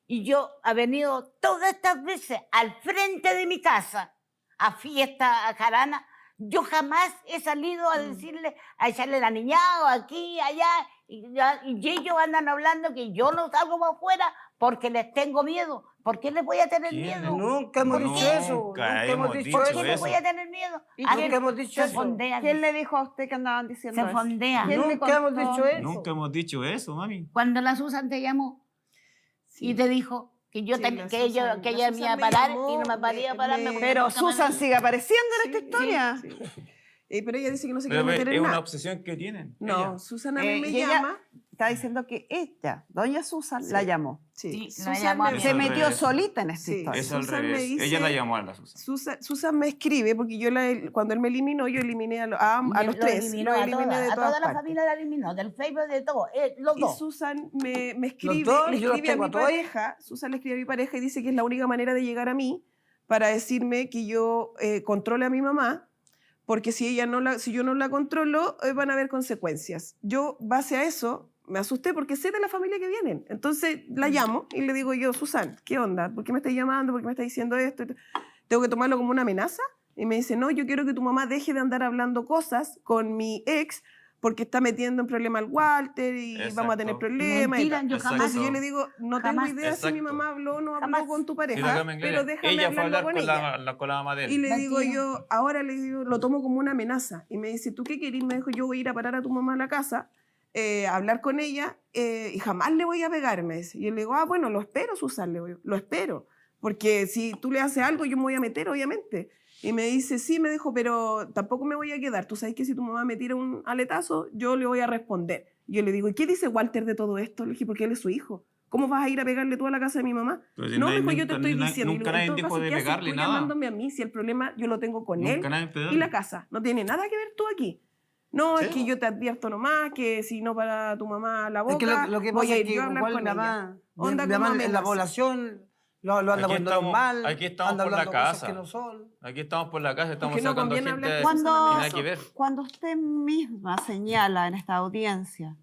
y yo he venido todas estas veces al frente de mi casa a fiesta, a jarana. Yo jamás he salido a decirle, a echarle la niñada aquí, allá, y ellos andan hablando que yo no salgo para afuera porque les tengo miedo. ¿Por qué les voy a tener miedo? Nunca hemos dicho eso. Nunca hemos dicho ¿Por eso. qué les voy a tener miedo? Nunca hemos dicho eso. ¿Quién le dijo a usted que andaban diciendo Se eso? fondea. Nunca hemos dicho eso. Nunca hemos dicho eso, mami. Cuando la Susan te llamó y te dijo que yo Sí, que ella me iba a parar y no me paría a pararme. Pero Susan sigue apareciendo en esta historia. Sí. Pero ella dice que no se Pero quiere meter es en una nada. obsesión que tienen. No, ellas. Susana a mí me Y ella llama. está diciendo que ella, doña Susan, la llamó. Sí, Sí, la Susan llamó a me- mí. Se al metió revés. solita en esta Sí. historia. Es al Susan me revés. dice- Ella la llamó a la Susan. Susan me escribe, porque yo cuando él me eliminó, yo eliminé a los tres. Eliminó Los a eliminé de toda todas la partes. familia la eliminó, del Facebook, de todo, los Y dos. Susan me escribe, dos, le yo los escribe a tengo mi a todos. pareja, Susan le escribe a mi pareja y dice que es la única manera de llegar a mí para decirme que yo controle a mi mamá, porque si yo no la controlo, van a haber consecuencias. Yo, base a eso, me asusté porque sé de la familia que vienen. Entonces la llamo y le digo yo, Susan, ¿qué onda? ¿Por qué me estás llamando? ¿Por qué me estás diciendo esto? ¿Tengo que tomarlo como una amenaza? Y me dice, no, yo quiero que tu mamá deje de andar hablando cosas con mi ex porque está metiendo en problema al Walter y vamos a tener Exacto. problemas. y Mentira, tal. yo Exacto. jamás. Entonces yo le digo, no Jamás. tengo idea si mi Exacto. mamá habló o no habló Jamás. con tu Sí, pareja, la Carmen, pero déjame ella fue a hablarlo hablar con con ella. con la mamá de él. Y le digo Mentira. yo, ahora le digo, lo tomo como una amenaza. Y me dice, ¿tú qué querés? Me dijo, yo voy a ir a parar a tu mamá a la casa, a hablar con ella, y jamás le voy a pegar, me dice. Y yo le digo, bueno, lo espero, Susan, le digo, lo espero. Porque si tú le haces algo, yo me voy a meter, obviamente. Y me dice, sí, me dijo, pero tampoco me voy a quedar. Tú sabes que si tu mamá me tira un aletazo, yo le voy a responder. Y yo le digo, ¿y qué dice Walter de todo esto? Le dije, porque él es su hijo. ¿Cómo vas a ir a pegarle tú a la casa de mi mamá? Pero si No, nadie- me dijo, yo te nunca- estoy diciendo. Y Nunca le nadie digo, en todo dijo caso, de ¿qué haces pegarle tú nada. llamándome a mí si el problema yo lo tengo con él Nunca nadie pegó. y la casa? No tiene nada que ver tú aquí. No, ¿Sí? es que yo te advierto nomás, que si no para tu mamá la boca, Es que lo que voy pasa a es ir que yo a hablar igual con mi ella. mamá, Onda mi como mamá en la amenaza. población lo anda Aquí poniendo estamos- mal, aquí estamos anda por la hablando cosas casa. que no son. Aquí estamos por la casa, estamos Porque no sacando conviene gente hablar de que eso. Cuando, nada que ver. cuando usted misma señala en esta audiencia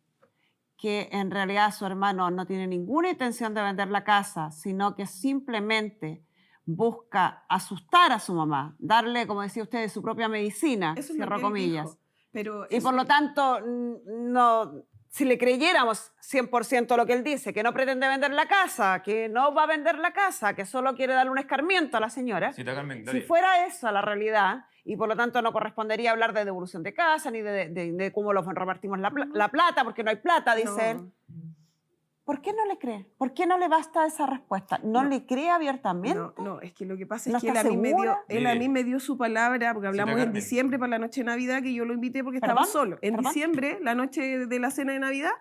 que en realidad su hermano no tiene ninguna intención de vender la casa, sino que simplemente busca asustar a su mamá, darle, como decía usted, su propia medicina, Eso es lo cierro que él comillas. dijo. Pero Y eso- por lo tanto, no, si le creyéramos 100% lo que él dice, que no pretende vender la casa, que no va a vender la casa, que solo quiere darle un escarmiento a la señora, Sí, Carmen, si dale. fuera esa la realidad, y por lo tanto no correspondería hablar de devolución de casa, ni de cómo los repartimos la plata, porque no hay plata, dice no. él. ¿Por qué no le cree? ¿Por qué no le basta esa respuesta? ¿No, No. le cree abiertamente? No, es que lo que pasa ¿No es que él está a, mí me dio, segura? él a Mire. mí me dio su palabra, porque hablamos en Carmen. diciembre para la noche de Navidad, que yo lo invité porque estaba ¿Perdón? solo. En ¿Perdón? diciembre, la noche de la cena de Navidad,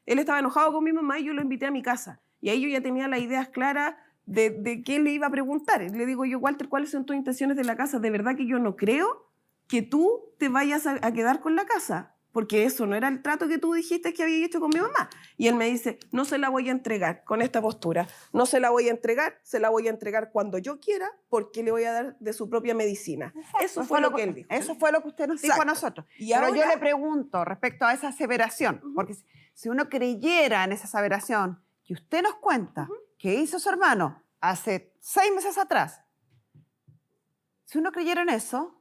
él estaba enojado con mi mamá y yo lo invité a mi casa. Y ahí yo ya tenía las ideas claras de qué le iba a preguntar. Le digo yo, Walter, ¿cuáles son tus intenciones de la casa? De verdad que yo no creo que tú te vayas a quedar con la casa, porque eso no era el trato que tú dijiste que había hecho con mi mamá. Y él me dice, no se la voy a entregar con esta postura, no se la voy a entregar, se la voy a entregar cuando yo quiera, porque le voy a dar de su propia medicina. Eso fue lo que él dijo. Eso fue lo que usted nos dijo a Exacto. nosotros. Y Pero yo ahora- le pregunto respecto a esa aseveración, porque si uno creyera en esa aseveración que usted nos cuenta que hizo su hermano hace 6 meses atrás, si uno creyera en eso,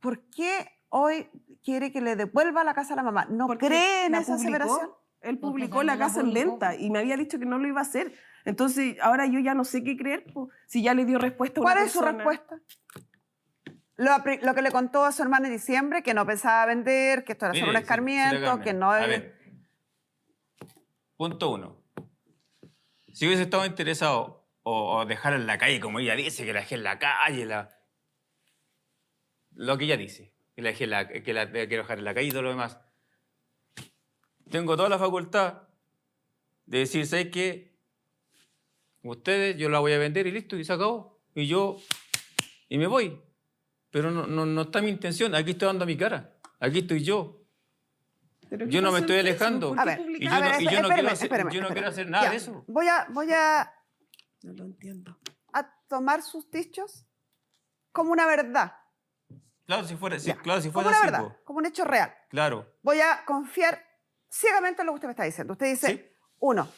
¿por qué hoy quiere que le devuelva la casa a la mamá? ¿No Porque cree en la esa publicó, aseveración? Él Porque publicó también la la casa en publicó. venta y me había dicho que no lo iba a hacer. Entonces, ahora yo ya no sé qué creer, po, si ya le dio respuesta a una ¿Cuál es su persona. respuesta? Lo que le contó a su hermano en diciembre, que no pensaba vender, que esto era solo un Mire, escarmiento, Carmen, que no... a ver. Punto 1. Si hubiese estado interesado o dejar en la calle, como ella dice, que la dejé en la calle, lo que ella dice, que la quiero dejar en la calle y todo lo demás. Tengo toda la facultad de decir, ¿sabes qué? Ustedes, yo la voy a vender y listo, y se acabó. Y me voy. Pero no está mi intención. Aquí estoy dando mi cara. Aquí estoy yo. ¿Pero qué Yo no me pasó estoy en Facebook? alejando. ¿Por A qué ver, publicaste? Y yo a ver, no quiero espéreme, hacer- espéreme, yo no quiero espéreme. hacer nada Ya, de eso. Voy a No lo entiendo. tomar sus dichos como una verdad. Claro, si fuera, Ya, claro, si como fuera una así, verdad, po. como un hecho real. Claro. Voy a confiar ciegamente en lo que usted me está diciendo. Usted dice, Sí. 1,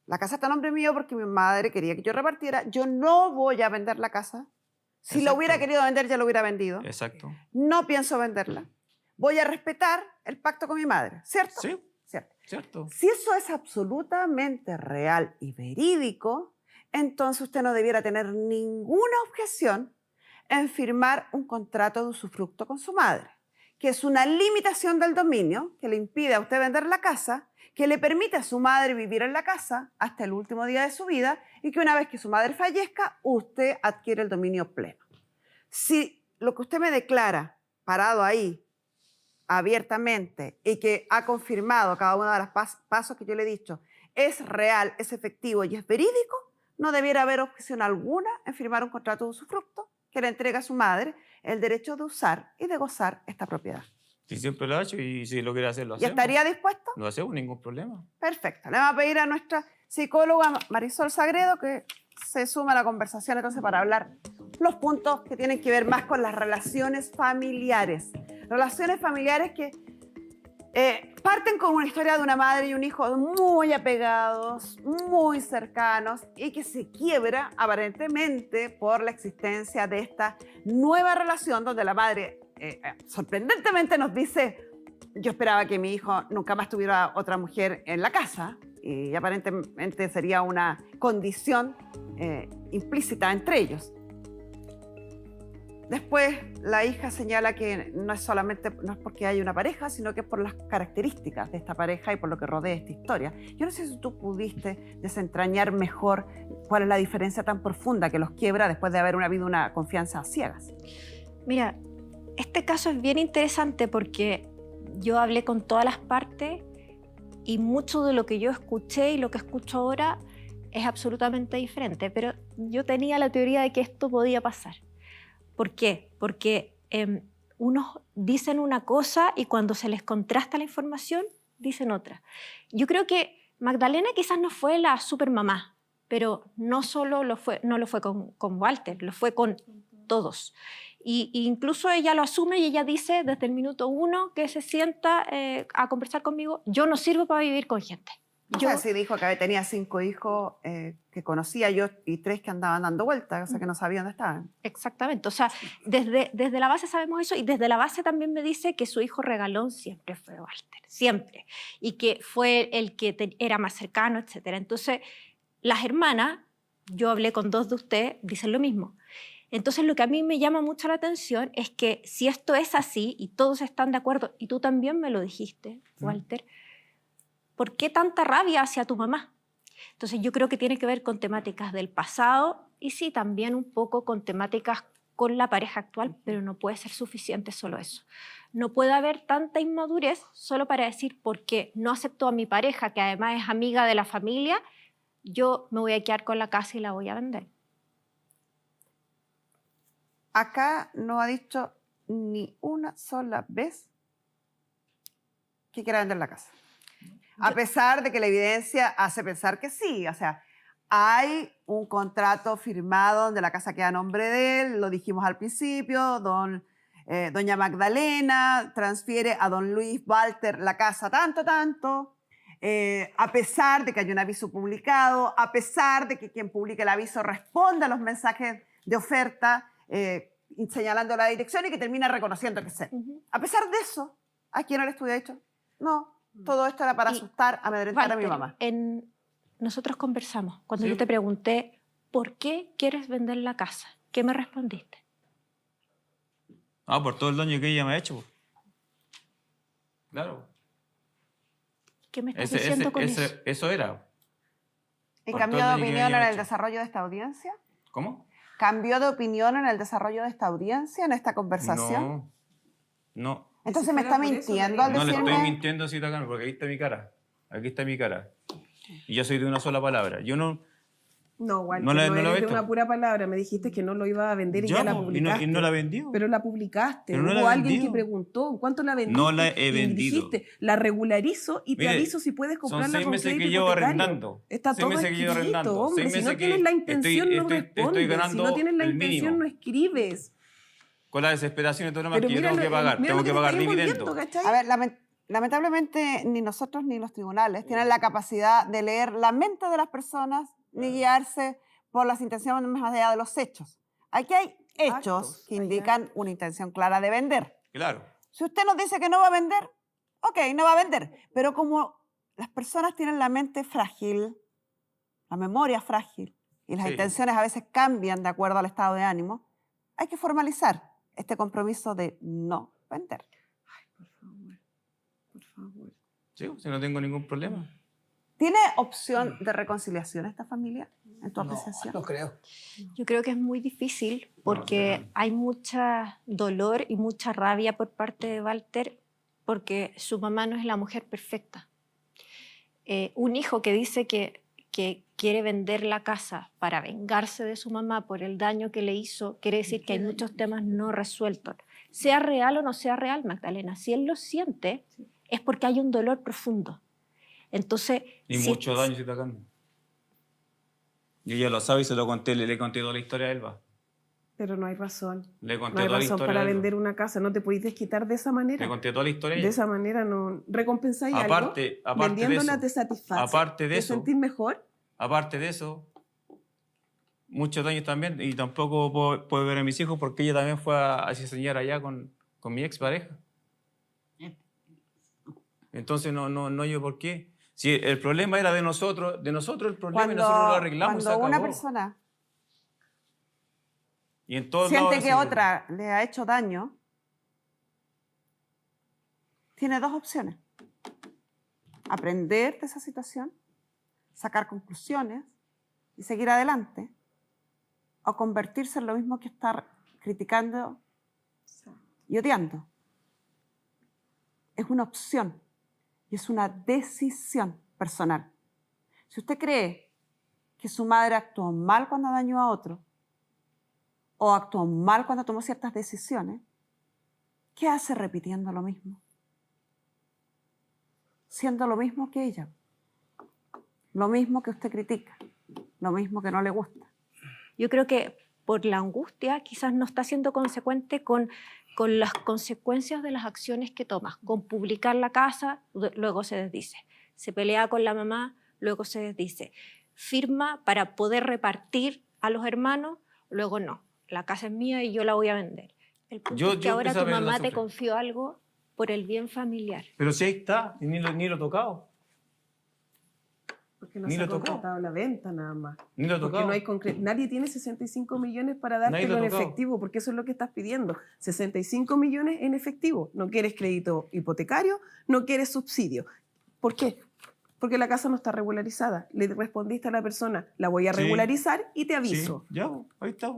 la casa está a nombre mío porque mi madre quería que yo repartiera. Yo no voy a vender la casa. Si la Exacto. hubiera querido vender, ya lo hubiera vendido. Exacto. No pienso venderla. Voy a respetar el pacto con mi madre, ¿cierto? Sí, Cierto. cierto. Si eso es absolutamente real y verídico, entonces usted no debiera tener ninguna objeción en firmar un contrato de usufructo con su madre, que es una limitación del dominio que le impide a usted vender la casa, que le permite a su madre vivir en la casa hasta el último día de su vida y que una vez que su madre fallezca, usted adquiere el dominio pleno. Si lo que usted me declara parado ahí abiertamente y que ha confirmado cada uno de los pasos que yo le he dicho es real, es efectivo y es verídico, no debiera haber objeción alguna en firmar un contrato de usufructo que le entrega a su madre el derecho de usar y de gozar esta propiedad. Si siempre lo ha hecho y si lo quiere hacer, lo ¿Y hacemos. estaría dispuesto? No hacemos ningún problema. Perfecto. Le vamos a pedir a nuestra psicóloga Marisol Sagredo que se suma a la conversación entonces para hablar los puntos que tienen que ver más con las relaciones familiares. Relaciones familiares que parten con una historia de una madre y un hijo muy apegados, muy cercanos y que se quiebra aparentemente por la existencia de esta nueva relación donde la madre sorprendentemente nos dice: yo esperaba que mi hijo nunca más tuviera otra mujer en la casa, y aparentemente sería una condición implícita entre ellos. Después la hija señala que no es porque hay una pareja, sino que es por las características de esta pareja y por lo que rodea esta historia. Yo no sé si tú pudiste desentrañar mejor cuál es la diferencia tan profunda que los quiebra después de haber habido una confianza a ciegas. Mira, este caso es bien interesante porque yo hablé con todas las partes y mucho de lo que yo escuché y lo que escucho ahora es absolutamente diferente, pero yo tenía la teoría de que esto podía pasar. ¿Por qué? Porque unos dicen una cosa y cuando se les contrasta la información, dicen otra. Yo creo que Magdalena quizás no fue la supermamá, pero no solo lo fue con Walter, lo fue con todos. Y incluso ella lo asume y ella dice desde el minuto 1 que se sienta a conversar conmigo, yo no sirvo para vivir con gente. O sea, sí dijo que tenía 5 hijos que conocía yo y 3 que andaban dando vueltas, o sea, que no sabía dónde estaban. Exactamente, o sea, desde la base sabemos eso y desde la base también me dice que su hijo regalón siempre fue Walter, siempre, y que fue el que era más cercano, etc. Entonces, las hermanas, yo hablé con 2 de ustedes, dicen lo mismo. Entonces, lo que a mí me llama mucho la atención es que si esto es así y todos están de acuerdo, y tú también me lo dijiste, Walter, ¿por qué tanta rabia hacia tu mamá? Entonces yo creo que tiene que ver con temáticas del pasado y sí, también un poco con temáticas con la pareja actual, pero no puede ser suficiente solo eso. No puede haber tanta inmadurez solo para decir porque no acepto a mi pareja, que además es amiga de la familia, yo me voy a quedar con la casa y la voy a vender. Acá no ha dicho ni una sola vez que quiera vender la casa. A pesar de que la evidencia hace pensar que sí. O sea, hay un contrato firmado donde la casa queda a nombre de él, lo dijimos al principio, doña Magdalena transfiere a don Luis Walter la casa tanto, a pesar de que hay un aviso publicado, a pesar de que quien publique el aviso responde a los mensajes de oferta, señalando la dirección y que termina reconociendo que es él. A pesar de eso, aquí en el estudio ha dicho, no, todo esto era para asustar, amedrentar Walter, a mi mamá. Nosotros conversamos. Cuando Sí. yo te pregunté, ¿por qué quieres vender la casa? ¿Qué me respondiste? Por todo el daño que ella me ha hecho. Claro. ¿Qué me estás diciendo con eso? Eso era. ¿Y por cambió todo de el daño que opinión ella en me ha el hecho. desarrollo de esta audiencia? ¿Cómo? ¿Cambió de opinión en el desarrollo de esta audiencia, en esta conversación? No. Entonces Si me fuera está por eso, mintiendo al No le decirme... estoy mintiendo, Cita Carmen, porque aquí está mi cara. Aquí está mi cara. Y yo soy de una sola palabra. Yo no... No, Walter, No no, la he eres de visto. una pura palabra. Me dijiste que no lo iba a vender y ya la po, publicaste. y no la vendió. Pero la publicaste. Pero no la Hubo he alguien que vendido. preguntó ¿cuánto la vendiste? No la he y vendido. dijiste, la regularizo y te Mire, aviso si puedes son comprarla 6 con meses crédito que llevo hipotecario. arrendando. Está 6 todo meses que llevo escrito, arrendando. hombre. 6 Si no meses tienes que la intención, no estoy respondes. Si ganando no tienes la el intención, mínimo. no escribes. Con la desesperación y todo lo demás Pero que yo mira tengo que pagar. mira Tengo lo que te pagar está envolviendo, dividendos. ¿cachai? A ver, lamentablemente ni nosotros ni los tribunales tienen la capacidad de leer la mente de las personas ni guiarse por las intenciones más allá de los hechos. Aquí hay hechos Actos, que hay indican actos. una intención clara de vender. Claro. Si usted nos dice que no va a vender, ok, no va a vender. Pero como las personas tienen la mente frágil, la memoria frágil, y las Sí. intenciones a veces cambian de acuerdo al estado de ánimo, hay que formalizar este compromiso de no vender. Por favor, por favor. Sí, si no tengo ningún problema. ¿Tiene opción de reconciliación esta familia en tu apreciación? No creo. Yo creo que es muy difícil porque hay mucho dolor y mucha rabia por parte de Walter porque su mamá no es la mujer perfecta. Un hijo que dice que quiere vender la casa para vengarse de su mamá por el daño que le hizo, quiere decir que hay muchos temas no resueltos. Sea real o no sea real, Magdalena, si él lo siente es porque hay un dolor profundo. Entonces, Y si- mucho daño, Cita Carmen. Y ella lo sabe y se lo conté, le conté toda la historia a Elba. Pero no hay razón. Le conté No hay toda la razón historia para a Elba. vender una casa. No te podéis desquitar de esa manera. Le conté toda la historia a De ella. esa manera no recompensáis Aparte algo. de Vendiéndola eso, te satisface. aparte de ¿Te eso, sentís mejor? Aparte de eso, muchos daños también, y tampoco puedo ver a mis hijos porque ella también fue a enseñar allá con mi expareja. Entonces no yo por qué. Si el problema era de nosotros el problema y nosotros lo arreglamos, se Cuando una acabó. persona Y en todos siente lados que así. otra le ha hecho daño, tiene 2 opciones. Aprender de esa situación, sacar conclusiones y seguir adelante, o convertirse en lo mismo que estar criticando y odiando. Es una opción y es una decisión personal. Si usted cree que su madre actuó mal cuando dañó a otro, o actuó mal cuando tomó ciertas decisiones, ¿Qué hace repitiendo lo mismo? Siendo lo mismo que ella. Lo mismo que usted critica. Lo mismo que no le gusta. Yo creo que por la angustia quizás no está siendo consecuente con las consecuencias de las acciones que toma. Con publicar la casa, luego se desdice. Se pelea con la mamá, luego se desdice. Firma para poder repartir a los hermanos, luego no. La casa es mía y yo la voy a vender. El punto es que ahora tu mamá te confió algo por el bien familiar. Pero si ahí está, y ni lo he tocado. Porque no Ni se lo ha he tocado. concretado la venta nada más. Ni lo he Porque tocado. no hay nadie tiene 65 millones para Nadie dártelo lo ha en tocado. efectivo, porque eso es lo que estás pidiendo. 65 millones en efectivo. No quieres crédito hipotecario, no quieres subsidio. ¿Por qué? Porque la casa no está regularizada. Le respondiste a la persona, la voy a Sí. regularizar y te Sí, aviso. ya, ahí está.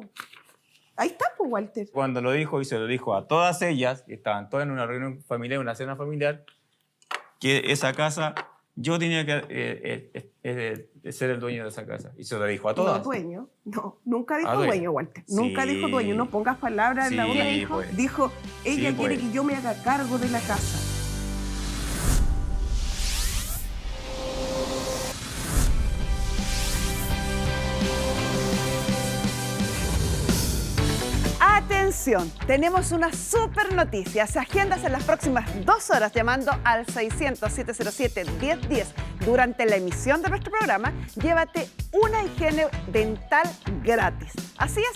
Ahí está, pues, Walter. Cuando lo dijo y se lo dijo a todas ellas, que estaban todas en una reunión familiar, una cena familiar, que esa casa, yo tenía que ser el dueño de esa casa. Y se lo dijo a todas. No, dueño. No, nunca dijo dueño. dueño, Walter. Nunca Sí. dijo dueño. No pongas palabras en la Sí, boca. pues. Dijo, ella Sí, quiere pues. que yo me haga cargo de la casa. Atención, tenemos una super noticia. Se agendas en las próximas 2 horas llamando al 600-707-1010. Durante la emisión de nuestro programa, llévate una higiene dental gratis. Así es,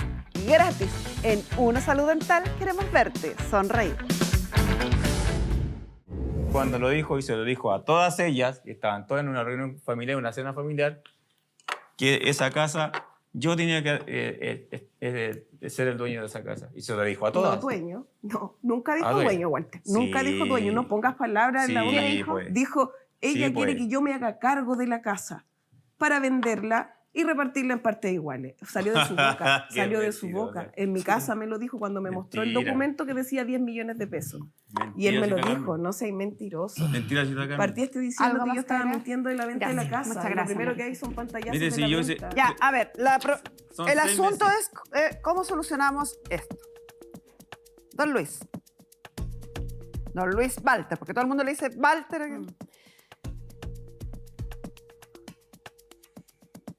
gratis. En Una Salud Dental queremos verte sonreír. Cuando lo dijo y se lo dijo a todas ellas, que estaban todas en una reunión familiar, una cena familiar, que esa casa, yo tenía que ser el dueño de esa casa. Y se lo dijo a todas. No, dueño. No, nunca dijo dueño. dueño, Walter. Nunca Sí. dijo dueño. No pongas palabras en la boca. Sí, pues. Dijo, ella Sí, quiere pues. que yo me haga cargo de la casa para venderla y repartirla en partes iguales. Salió de su boca. Qué Salió de su mentirosa. boca. En mi casa me lo dijo cuando me mostró el Mentira. documento que decía 10 millones de pesos. Mentira, Y él me lo señora dijo, Carmen. no seas mentiroso. Mentira, señora Carmen. Partiste diciendo ¿Algo que más yo estaba que agregar? mintiendo de la venta de la Gracias, casa. muchas Lo gracias, primero Marta. que hay son pantallazos Mire, de si la yo venta. hice- Ya, a ver, Son el 6 asunto meses. es cómo solucionamos esto. Don Luis. Don Luis Walter, porque todo el mundo le dice Walter.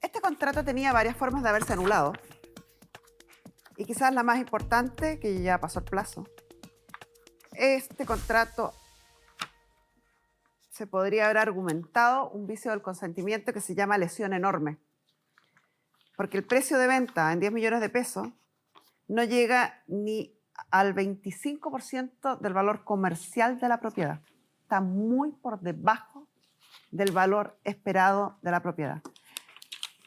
Este contrato tenía varias formas de haberse anulado. Y quizás la más importante, que ya pasó el plazo. Este contrato se podría haber argumentado un vicio del consentimiento que se llama lesión enorme. Porque el precio de venta en 10 millones de pesos no llega ni al 25% del valor comercial de la propiedad. Está muy por debajo del valor esperado de la propiedad.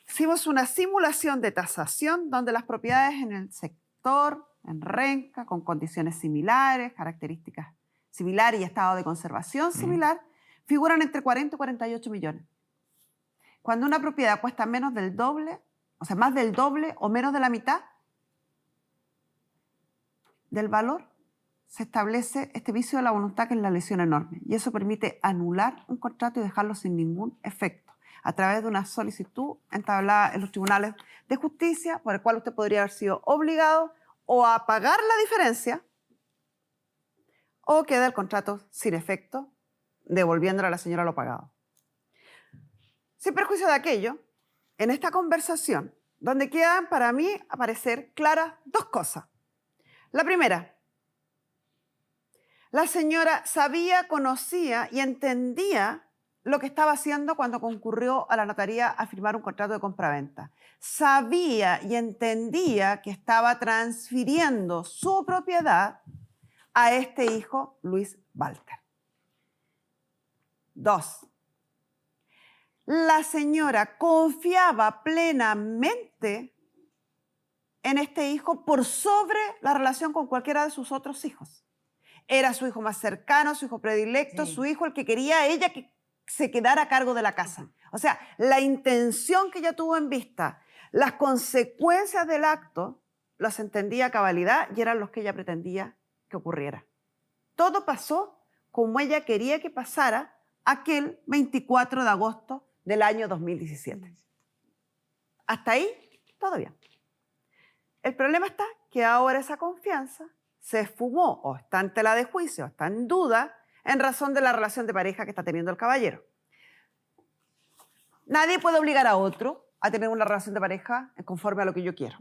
Hicimos una simulación de tasación donde las propiedades en el sector, en Renca, con condiciones similares, características similares y estado de conservación similar, figuran entre 40 y 48 millones. Cuando una propiedad cuesta menos del doble, o sea, más del doble o menos de la mitad del valor, se establece este vicio de la voluntad, que es la lesión enorme. Y eso permite anular un contrato y dejarlo sin ningún efecto a través de una solicitud entablada en los tribunales de justicia, por el cual usted podría haber sido obligado o a pagar la diferencia o queda el contrato sin efecto, devolviéndole a la señora lo pagado. Sin perjuicio de aquello, en esta conversación, donde quedan para mí aparecer claras 2 cosas. La primera, la señora sabía, conocía y entendía lo que estaba haciendo cuando concurrió a la notaría a firmar un contrato de compraventa. Sabía y entendía que estaba transfiriendo su propiedad a este hijo, Luis Walter. 2. La señora confiaba plenamente en este hijo por sobre la relación con cualquiera de sus otros hijos. Era su hijo más cercano, su hijo predilecto, su hijo el que quería ella que se quedara a cargo de la casa. O sea, la intención que ella tuvo en vista, las consecuencias del acto, las entendía a cabalidad y eran los que ella pretendía que ocurriera. Todo pasó como ella quería que pasara aquel 24 de agosto del año 2017. Hasta ahí, todo bien. El problema está que ahora esa confianza se esfumó o está en tela de juicio, está en duda en razón de la relación de pareja que está teniendo el caballero. Nadie puede obligar a otro a tener una relación de pareja conforme a lo que yo quiero.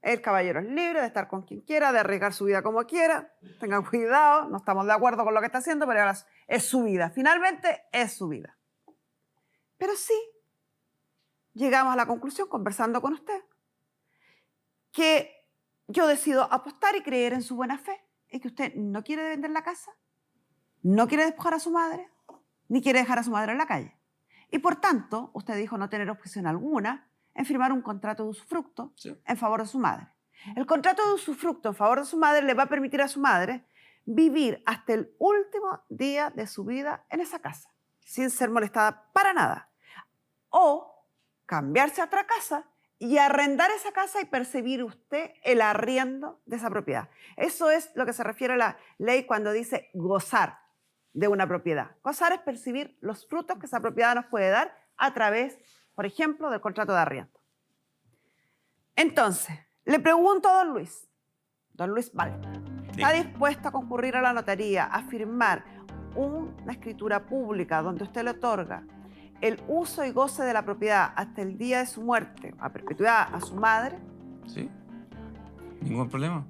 El caballero es libre de estar con quien quiera, de arriesgar su vida como quiera. Tengan cuidado, no estamos de acuerdo con lo que está haciendo, pero ahora es su vida. Finalmente es su vida. Pero sí, llegamos a la conclusión, conversando con usted, que yo decido apostar y creer en su buena fe. Es que usted no quiere vender la casa, no quiere despojar a su madre, ni quiere dejar a su madre en la calle. Y por tanto, usted dijo no tener objeción alguna en firmar un contrato de usufructo en favor de su madre. El contrato de usufructo en favor de su madre le va a permitir a su madre vivir hasta el último día de su vida en esa casa, sin ser molestada para nada. O cambiarse a otra casa y arrendar esa casa y percibir usted el arriendo de esa propiedad. Eso es lo que se refiere a la ley cuando dice gozar de una propiedad. Gozar es percibir los frutos que esa propiedad nos puede dar a través, por ejemplo, del contrato de arriendo. Entonces, le pregunto a don Luis Val, ¿está dispuesto a concurrir a la notaría a firmar una escritura pública donde usted le otorga el uso y goce de la propiedad hasta el día de su muerte, a perpetuidad a su madre? Sí, ningún problema.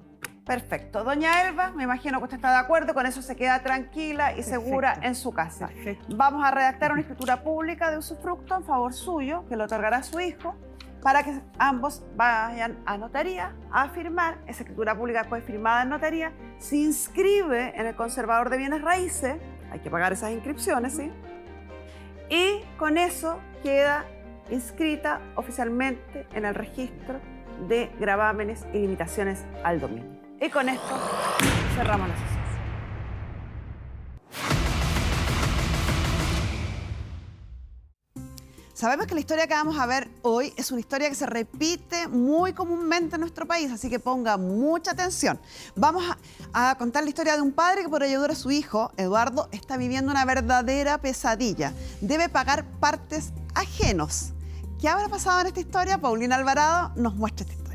Perfecto. Doña Elba, me imagino que usted está de acuerdo, con eso se queda tranquila y segura en su casa. Perfecto. Vamos a redactar una escritura pública de usufructo en favor suyo, que le otorgará a su hijo, para que ambos vayan a notaría a firmar. Esa escritura pública, después firmada en notaría, se inscribe en el conservador de bienes raíces, hay que pagar esas inscripciones, ¿sí? Y con eso queda inscrita oficialmente en el registro de gravámenes y limitaciones al dominio. Y con esto cerramos la sesión. Sabemos que la historia que vamos a ver hoy es una historia que se repite muy comúnmente en nuestro país, así que ponga mucha atención. Vamos a contar la historia de un padre que por ayudar a su hijo, Eduardo, está viviendo una verdadera pesadilla. Debe pagar partes ajenos. ¿Qué habrá pasado en esta historia? Paulina Alvarado nos muestra esta historia.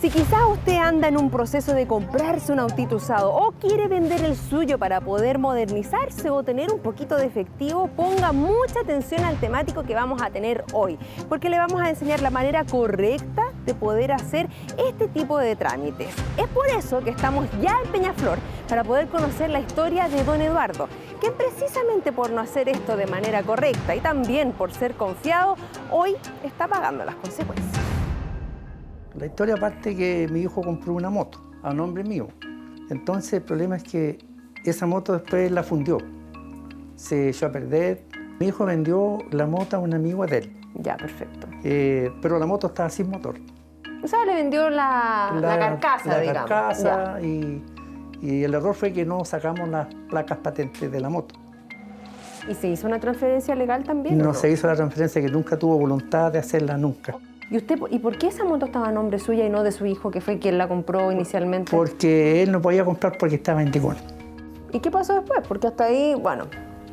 Si quizás usted anda en un proceso de comprarse un autito usado o quiere vender el suyo para poder modernizarse o tener un poquito de efectivo, ponga mucha atención al temático que vamos a tener hoy, porque le vamos a enseñar la manera correcta de poder hacer este tipo de trámites. Es por eso que estamos ya en Peñaflor, para poder conocer la historia de don Eduardo, que precisamente por no hacer esto de manera correcta y también por ser confiado, hoy está pagando las consecuencias. La historia parte que mi hijo compró una moto a nombre mío. Entonces el problema es que esa moto después la fundió. Se echó a perder. Mi hijo vendió la moto a un amigo de él. Ya, perfecto. Pero la moto estaba sin motor. O sea, le vendió la carcasa, digamos. La carcasa y el error fue que no sacamos las placas patentes de la moto. ¿Y se hizo una transferencia legal también? No, se hizo la transferencia, que nunca tuvo voluntad de hacerla nunca. ¿Y por qué esa moto estaba a nombre suya y no de su hijo, que fue quien la compró inicialmente? Porque él no podía comprar porque estaba en Ticón. ¿Y qué pasó después? Porque hasta ahí, bueno,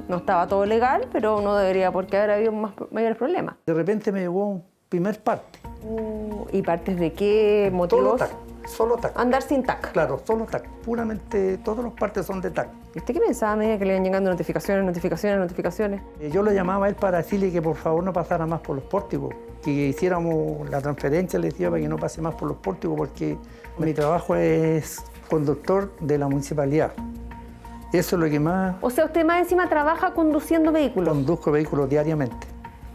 no estaba todo legal, pero no debería porque haber habido mayores problemas. De repente me llegó un primer parte. ¿Y partes de qué motivos? Solo TAC. Andar sin TAC. Claro, solo TAC. Puramente todas las partes son de TAC. ¿Y usted qué pensaba a medida que le iban llegando notificaciones? Yo lo llamaba a él para decirle que por favor no pasara más por los pórticos, que hiciéramos la transferencia, le decía, para que no pase más por los pórticos, porque mi trabajo es conductor de la municipalidad. Eso es lo que más... O sea, usted más encima trabaja conduciendo vehículos. Conduzco vehículos diariamente.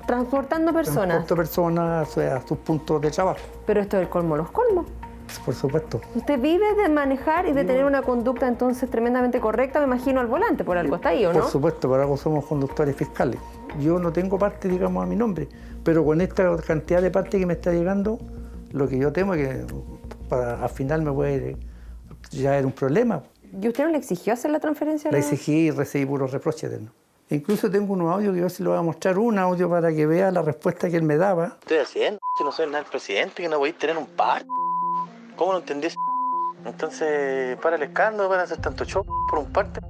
Transportando personas. Transporto personas a sus puntos de trabajo. Pero esto es el colmo, los colmos. Por supuesto. Usted vive de manejar y de tener una conducta entonces tremendamente correcta, me imagino, al volante, por algo está ahí, ¿o no? Por supuesto, por algo somos conductores fiscales. Yo no tengo parte, digamos, a mi nombre, pero con esta cantidad de parte que me está llegando, lo que yo temo es que al final me puede ya era un problema. ¿Y usted no le exigió hacer la transferencia? La exigí y recibí puros reproches de él. Incluso tengo unos audios que yo se lo voy a mostrar, un audio para que vea la respuesta que él me daba. ¿Qué estoy haciendo? Si no soy nada el presidente, que no podéis tener un par. ¿Cómo no entendí eso? Entonces, para el escándalo, van a hacer tanto show por un parte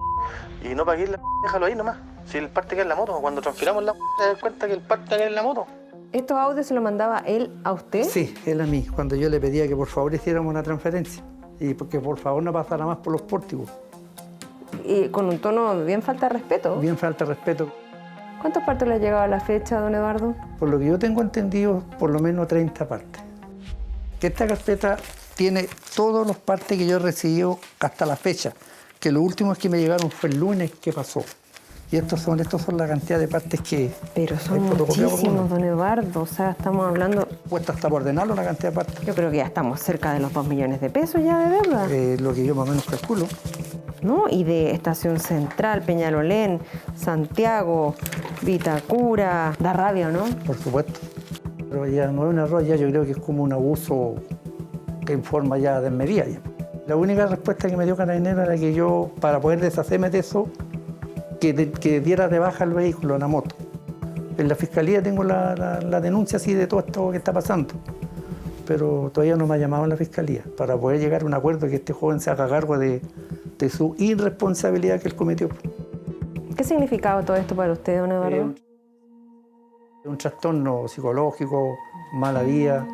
y no pagué la Déjalo ahí nomás. Si el parte que es la moto, cuando transfiramos la te das cuenta que el parte que es la moto. ¿Estos audios se los mandaba él a usted? Sí, él a mí, cuando yo le pedía que por favor hiciéramos una transferencia y porque por favor no pasara más por los pórticos. Y con un tono bien falta de respeto. Bien falta de respeto. ¿Cuántos partos le ha llegado a la fecha, don Eduardo? Por lo que yo tengo entendido, por lo menos 30 partes. Que esta carpeta tiene todos los partes que yo he recibido hasta la fecha, que lo último que me llegaron fue el lunes que pasó. Y estos son la cantidad de partes que... Pero son muchísimos, don Eduardo. O sea, estamos hablando... Puesta hasta por ordenarlo la cantidad de partes. Yo creo que ya estamos cerca de los 2 millones de pesos ya de deuda. Lo que yo más o menos calculo. ¿No? Y de Estación Central, Peñalolén, Santiago, Vitacura... Da rabia, ¿no? Por supuesto. Pero ya no es un error, ya yo creo que es como un abuso en forma ya desmedida. Ya. La única respuesta que me dio Carabinero era que yo, para poder deshacerme de eso, que diera de baja el vehículo, la moto. En la fiscalía tengo la denuncia así de todo esto que está pasando, pero todavía no me ha llamado la fiscalía para poder llegar a un acuerdo que este joven se haga cargo de su irresponsabilidad que él cometió. ¿Qué significaba todo esto para usted, don Eduardo? Un trastorno psicológico, mala vida.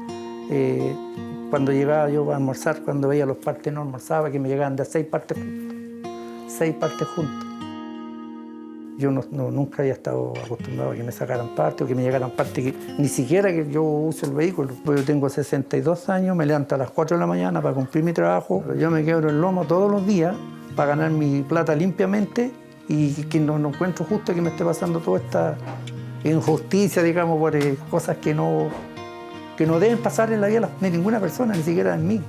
Cuando llegaba yo a almorzar, cuando veía los partes no almorzaba, que me llegaban de 6 partes juntas. 6 partes juntas. Yo nunca había estado acostumbrado a que me sacaran partes o que me llegaran partes que ni siquiera que yo use el vehículo. Yo tengo 62 años, me levanto a las 4 de la mañana para cumplir mi trabajo. Yo me quebro el lomo todos los días para ganar mi plata limpiamente y que no encuentro justo que me esté pasando toda esta injusticia, digamos, por cosas que no deben pasar en la vida de ninguna persona, ni siquiera en mí.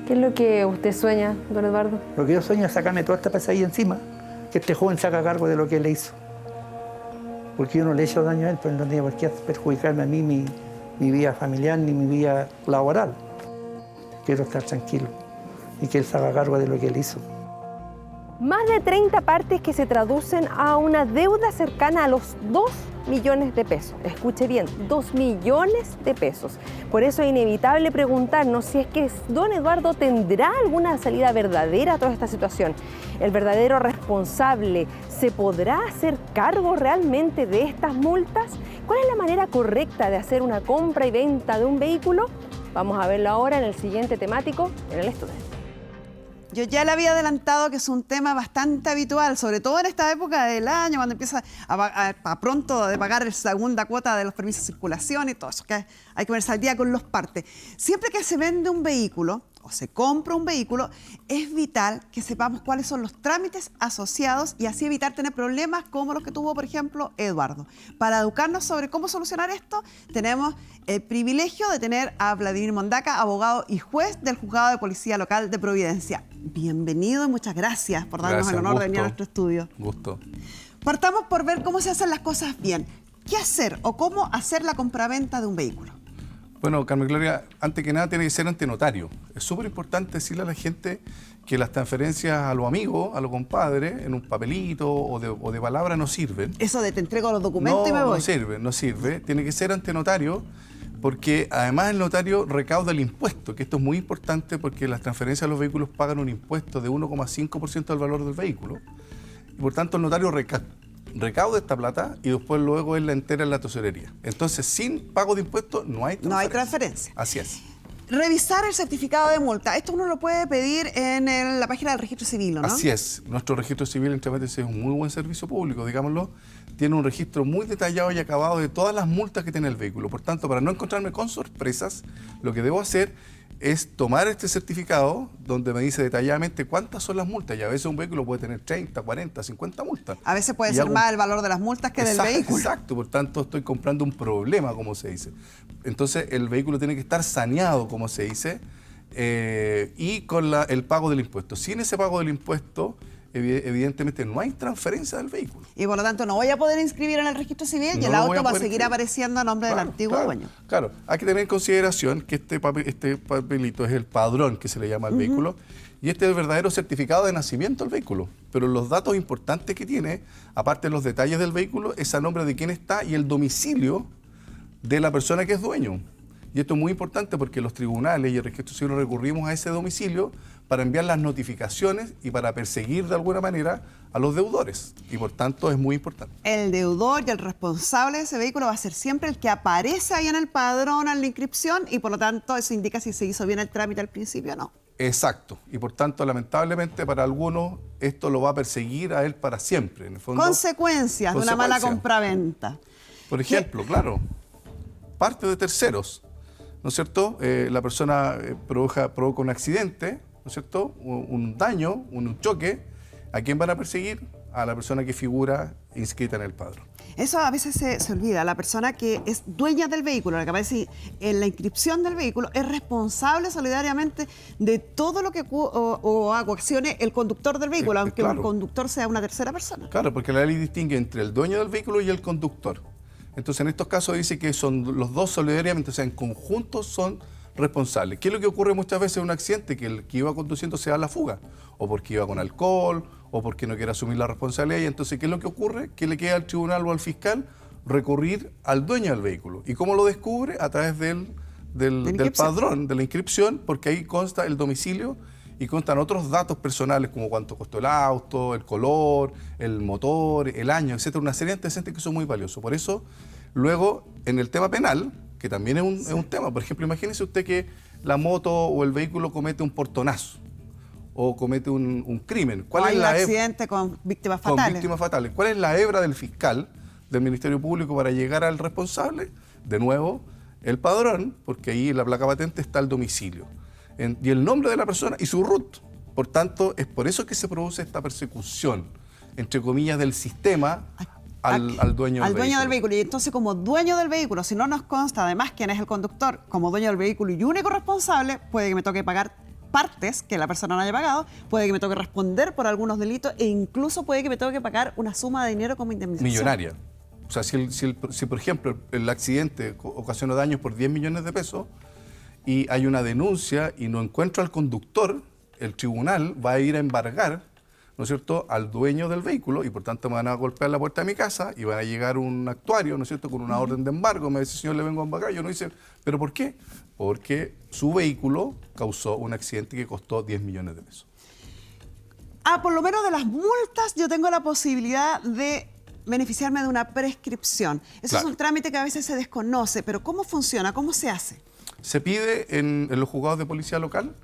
¿Qué es lo que usted sueña, don Eduardo? Lo que yo sueño es sacarme toda esta pesadilla encima, que este joven se haga cargo de lo que él le hizo. Porque yo no le he hecho daño a él, pero no tenía por qué perjudicarme a mí mi vida familiar ni mi vida laboral. Quiero estar tranquilo y que él se haga cargo de lo que él hizo. Más de 30 partes que se traducen a una deuda cercana a los 2 millones de pesos. Escuche bien, 2 millones de pesos. Por eso es inevitable preguntarnos si es que don Eduardo tendrá alguna salida verdadera a toda esta situación. ¿El verdadero responsable se podrá hacer cargo realmente de estas multas? ¿Cuál es la manera correcta de hacer una compra y venta de un vehículo? Vamos a verlo ahora en el siguiente temático en el estudio. Yo ya le había adelantado que es un tema bastante habitual, sobre todo en esta época del año, cuando empieza a pronto de pagar la segunda cuota de los permisos de circulación y todo eso, que hay que ponerse al día con los partes. Siempre que se vende un vehículo o se compra un vehículo, es vital que sepamos cuáles son los trámites asociados y así evitar tener problemas como los que tuvo, por ejemplo, Eduardo. Para educarnos sobre cómo solucionar esto, tenemos el privilegio de tener a Vladimir Mondaca, abogado y juez del Juzgado de Policía Local de Providencia. Bienvenido y muchas gracias por darnos el honor de venir a nuestro estudio. Gusto. Partamos por ver cómo se hacen las cosas bien. ¿Qué hacer o cómo hacer la compraventa de un vehículo? Bueno, Carmen Gloria, antes que nada tiene que ser ante notario. Es súper importante decirle a la gente que las transferencias a los amigos, a los compadres, en un papelito o de palabra no sirven. Eso de te entrego los documentos y me voy. No sirve. Tiene que ser ante notario porque además el notario recauda el impuesto, que esto es muy importante porque las transferencias a los vehículos pagan un impuesto de 1,5% del valor del vehículo. Y por tanto el notario recauda esta plata y después luego él la entera en la tesorería. Entonces, sin pago de impuestos no hay transferencia. No hay transferencia. Así es. Revisar el certificado de multa. Esto uno lo puede pedir en la página del registro civil, ¿no? Así es. Nuestro registro civil, entre paréntesis, es un muy buen servicio público, digámoslo. Tiene un registro muy detallado y acabado de todas las multas que tiene el vehículo. Por tanto, para no encontrarme con sorpresas, lo que debo hacer es tomar este certificado donde me dice detalladamente cuántas son las multas. Y a veces un vehículo puede tener 30, 40, 50 multas. A veces puede ser más el valor de las multas que del vehículo. Exacto, por tanto estoy comprando un problema, como se dice. Entonces el vehículo tiene que estar saneado, como se dice, y con el pago del impuesto. Sin ese pago del impuesto, evidentemente no hay transferencia del vehículo. Y por lo tanto no voy a poder inscribir en el registro civil y el auto va a seguir apareciendo a nombre del antiguo dueño. Claro, hay que tener en consideración que este papelito es el padrón que se le llama al vehículo y este es el verdadero certificado de nacimiento del vehículo. Pero los datos importantes que tiene, aparte de los detalles del vehículo, es a nombre de quién está y el domicilio de la persona que es dueño. Y esto es muy importante porque los tribunales y el registro civil recurrimos a ese domicilio para enviar las notificaciones y para perseguir de alguna manera a los deudores. Y por tanto es muy importante. El deudor y el responsable de ese vehículo va a ser siempre el que aparece ahí en el padrón, en la inscripción, y por lo tanto eso indica si se hizo bien el trámite al principio o no. Exacto. Y por tanto, lamentablemente, para algunos esto lo va a perseguir a él para siempre. En el fondo, consecuencias de una mala compraventa. Por ejemplo, claro, parte de terceros, ¿no es cierto? La persona provoca un accidente, ¿no es cierto? Un daño, un choque. ¿A quién van a perseguir? A la persona que figura inscrita en el padrón. Eso a veces se olvida. La persona que es dueña del vehículo, la que aparece en la inscripción del vehículo, es responsable solidariamente de todo lo que ocasione el conductor del vehículo, aunque el conductor sea una tercera persona. Claro, porque la ley distingue entre el dueño del vehículo y el conductor. Entonces, en estos casos dice que son los dos solidariamente, o sea, en conjunto son responsables. ¿Qué es lo que ocurre muchas veces en un accidente? Que el que iba conduciendo se da la fuga, o porque iba con alcohol, o porque no quiere asumir la responsabilidad. Y entonces, ¿qué es lo que ocurre? Que le queda al tribunal o al fiscal recurrir al dueño del vehículo. ¿Y cómo lo descubre? A través del padrón, de la inscripción, porque ahí consta el domicilio y constan otros datos personales como cuánto costó el auto, el color, el motor, el año, etcétera. Una serie de antecedentes que son muy valiosos. Por eso, luego, en el tema penal, que también es un tema, por ejemplo, imagínese usted que la moto o el vehículo comete un portonazo o comete un crimen. ¿Cuál es un accidente con víctimas fatales? Con víctimas fatales. ¿Cuál es la hebra del fiscal, del Ministerio Público para llegar al responsable? De nuevo, el padrón, porque ahí en la placa patente está el domicilio. Y el nombre de la persona y su RUT. Por tanto, es por eso que se produce esta persecución, entre comillas, del sistema al dueño del vehículo. Y entonces, como dueño del vehículo, si no nos consta además quién es el conductor, como dueño del vehículo y único responsable, puede que me toque pagar partes que la persona no haya pagado, puede que me toque responder por algunos delitos e incluso puede que me toque pagar una suma de dinero como indemnización. Millonaria. O sea, si por ejemplo, el accidente ocasionó daños por 10 millones de pesos y hay una denuncia y no encuentro al conductor, el tribunal va a ir a embargar, ¿no es cierto?, al dueño del vehículo y por tanto me van a golpear la puerta de mi casa y van a llegar un actuario, ¿no es cierto?, con una orden de embargo. Me dice, señor, le vengo a embargar. Yo no dice, ¿pero por qué? Porque su vehículo causó un accidente que costó 10 millones de pesos. Por lo menos de las multas yo tengo la posibilidad de beneficiarme de una prescripción. Eso es un trámite que a veces se desconoce, pero ¿cómo funciona? ¿Cómo se hace? Se pide en los juzgados de policía local.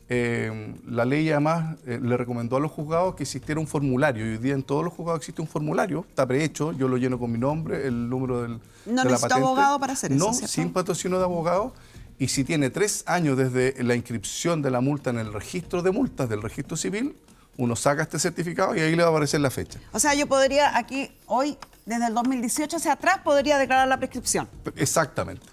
La ley además le recomendó a los juzgados que existiera un formulario y hoy día en todos los juzgados existe un formulario, está prehecho, yo lo lleno con mi nombre, el número de la patente. No necesito abogado para hacer eso, No, ¿cierto? sin patrocinio de abogado y si tiene 3 años desde la inscripción de la multa en el registro de multas del registro civil, uno saca este certificado y ahí le va a aparecer la fecha. O sea, yo podría aquí, hoy, desde el 2018 hacia atrás, podría declarar la prescripción. Exactamente.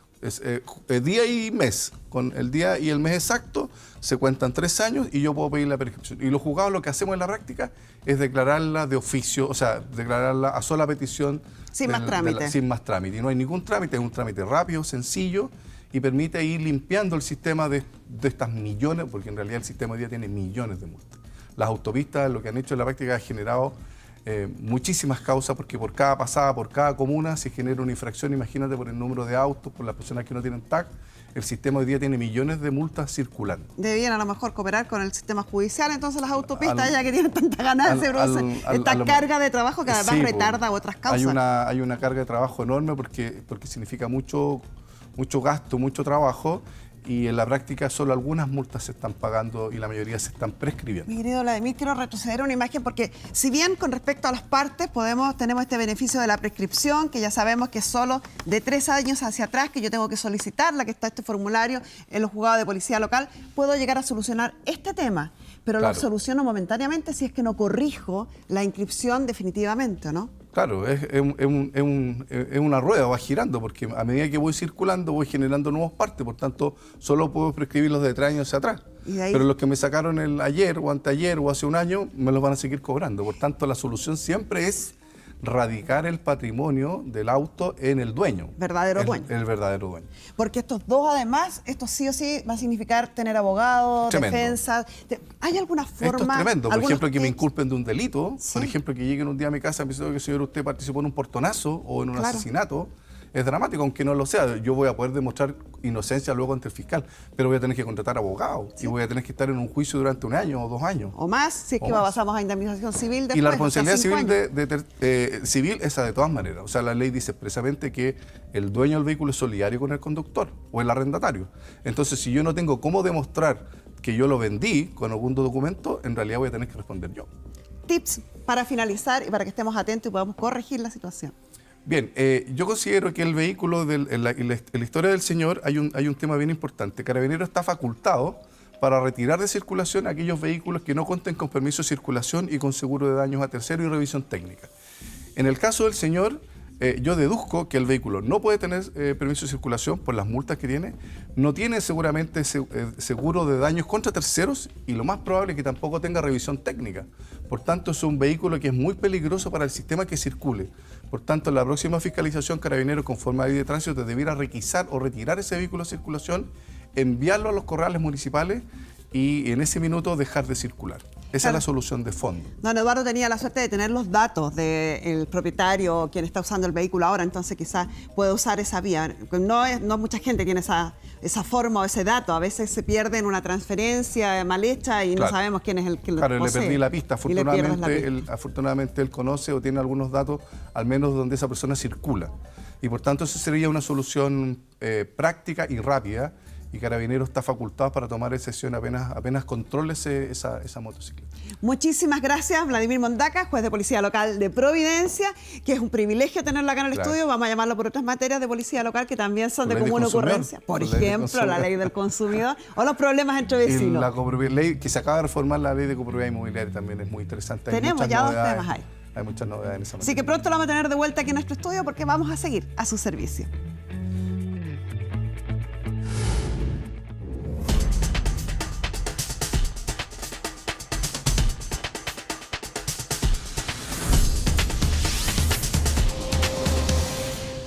Día y mes, con el día y el mes exacto, se cuentan 3 años y yo puedo pedir la prescripción. Y los juzgados lo que hacemos en la práctica es declararla de oficio, o sea, declararla a sola petición. Sin más trámite. Sin más trámite. Y no hay ningún trámite, es un trámite rápido, sencillo y permite ir limpiando el sistema de estas millones, porque en realidad el sistema hoy día tiene millones de multas. Las autopistas lo que han hecho en la práctica ha generado muchísimas causas, porque por cada pasada, por cada comuna se genera una infracción, imagínate por el número de autos, por las personas que no tienen TAC, el sistema hoy día tiene millones de multas circulando. Debían a lo mejor cooperar con el sistema judicial, entonces las autopistas, ya que tienen tanta ganancia, esta carga de trabajo que además retarda otras causas. Hay una carga de trabajo enorme porque significa mucho gasto, mucho trabajo. Y en la práctica solo algunas multas se están pagando y la mayoría se están prescribiendo. Mi querido Vladimir, quiero retroceder una imagen porque si bien con respecto a las partes tenemos este beneficio de la prescripción, que ya sabemos que es solo de 3 años hacia atrás, que yo tengo que solicitarla, que está este formulario en los juzgados de policía local, puedo llegar a solucionar este tema, pero lo soluciono momentáneamente si es que no corrijo la inscripción definitivamente, ¿no? Claro, es una rueda, va girando, porque a medida que voy circulando voy generando nuevas partes, por tanto solo puedo prescribir los de 3 años hacia atrás. Pero los que me sacaron ayer o anteayer o hace un año me los van a seguir cobrando. Por tanto, la solución siempre es radicar el patrimonio del auto en el dueño. Verdadero dueño. El verdadero dueño. Porque estos dos, además, esto sí o sí va a significar tener abogado, defensa. ¿Hay alguna forma? Esto es tremendo. Por ejemplo, que me inculpen de un delito. Sí. Por ejemplo, que lleguen un día a mi casa y me dicen que señor, usted participó en un portonazo o en un asesinato. es dramático, aunque no lo sea. Yo voy a poder demostrar inocencia luego ante el fiscal, pero voy a tener que contratar abogados y voy a tener que estar en un juicio durante 1 año o 2 años. O más, si es que pasamos a indemnización civil después. Y la responsabilidad civil esa de todas maneras. O sea, la ley dice expresamente que el dueño del vehículo es solidario con el conductor o el arrendatario. Entonces, si yo no tengo cómo demostrar que yo lo vendí con algún documento, en realidad voy a tener que responder yo. Tips para finalizar y para que estemos atentos y podamos corregir la situación. Bien, yo considero que el vehículo, en la historia del señor, hay un tema bien importante. Carabinero está facultado para retirar de circulación aquellos vehículos que no cuenten con permiso de circulación y con seguro de daños a tercero y revisión técnica. En el caso del señor, yo deduzco que el vehículo no puede tener permiso de circulación por las multas que tiene, no tiene seguramente seguro de daños contra terceros y lo más probable es que tampoco tenga revisión técnica. Por tanto, es un vehículo que es muy peligroso para el sistema que circule. Por tanto, en la próxima fiscalización, Carabineros, conforme a la ley de tránsito, debiera requisar o retirar ese vehículo de circulación, enviarlo a los corrales municipales y en ese minuto dejar de circular. Esa es la solución de fondo. Don Eduardo tenía la suerte de tener los datos del propietario, quien está usando el vehículo ahora, entonces quizás puede usar esa vía. No mucha gente tiene esa forma o ese dato. A veces se pierde en una transferencia mal hecha y no sabemos quién es el que lo posee. Claro, le perdí la pista. Afortunadamente él conoce o tiene algunos datos, al menos donde esa persona circula. Y por tanto, eso sería una solución práctica y rápida. Y Carabineros está facultado para tomar decisión apenas controle esa motocicleta. Muchísimas gracias, Vladimir Mondaca, juez de Policía Local de Providencia, que es un privilegio tenerlo acá en el estudio. Vamos a llamarlo por otras materias de policía local que también son de común ocurrencia. Por ejemplo, la ley del consumidor o los problemas entre vecinos. La ley que se acaba de reformar, la ley de copropiedad inmobiliaria, también es muy interesante. Tenemos ya 2 temas ahí. Hay muchas novedades en esa materia. Así que pronto lo vamos a tener de vuelta aquí en nuestro estudio porque vamos a seguir a su servicio.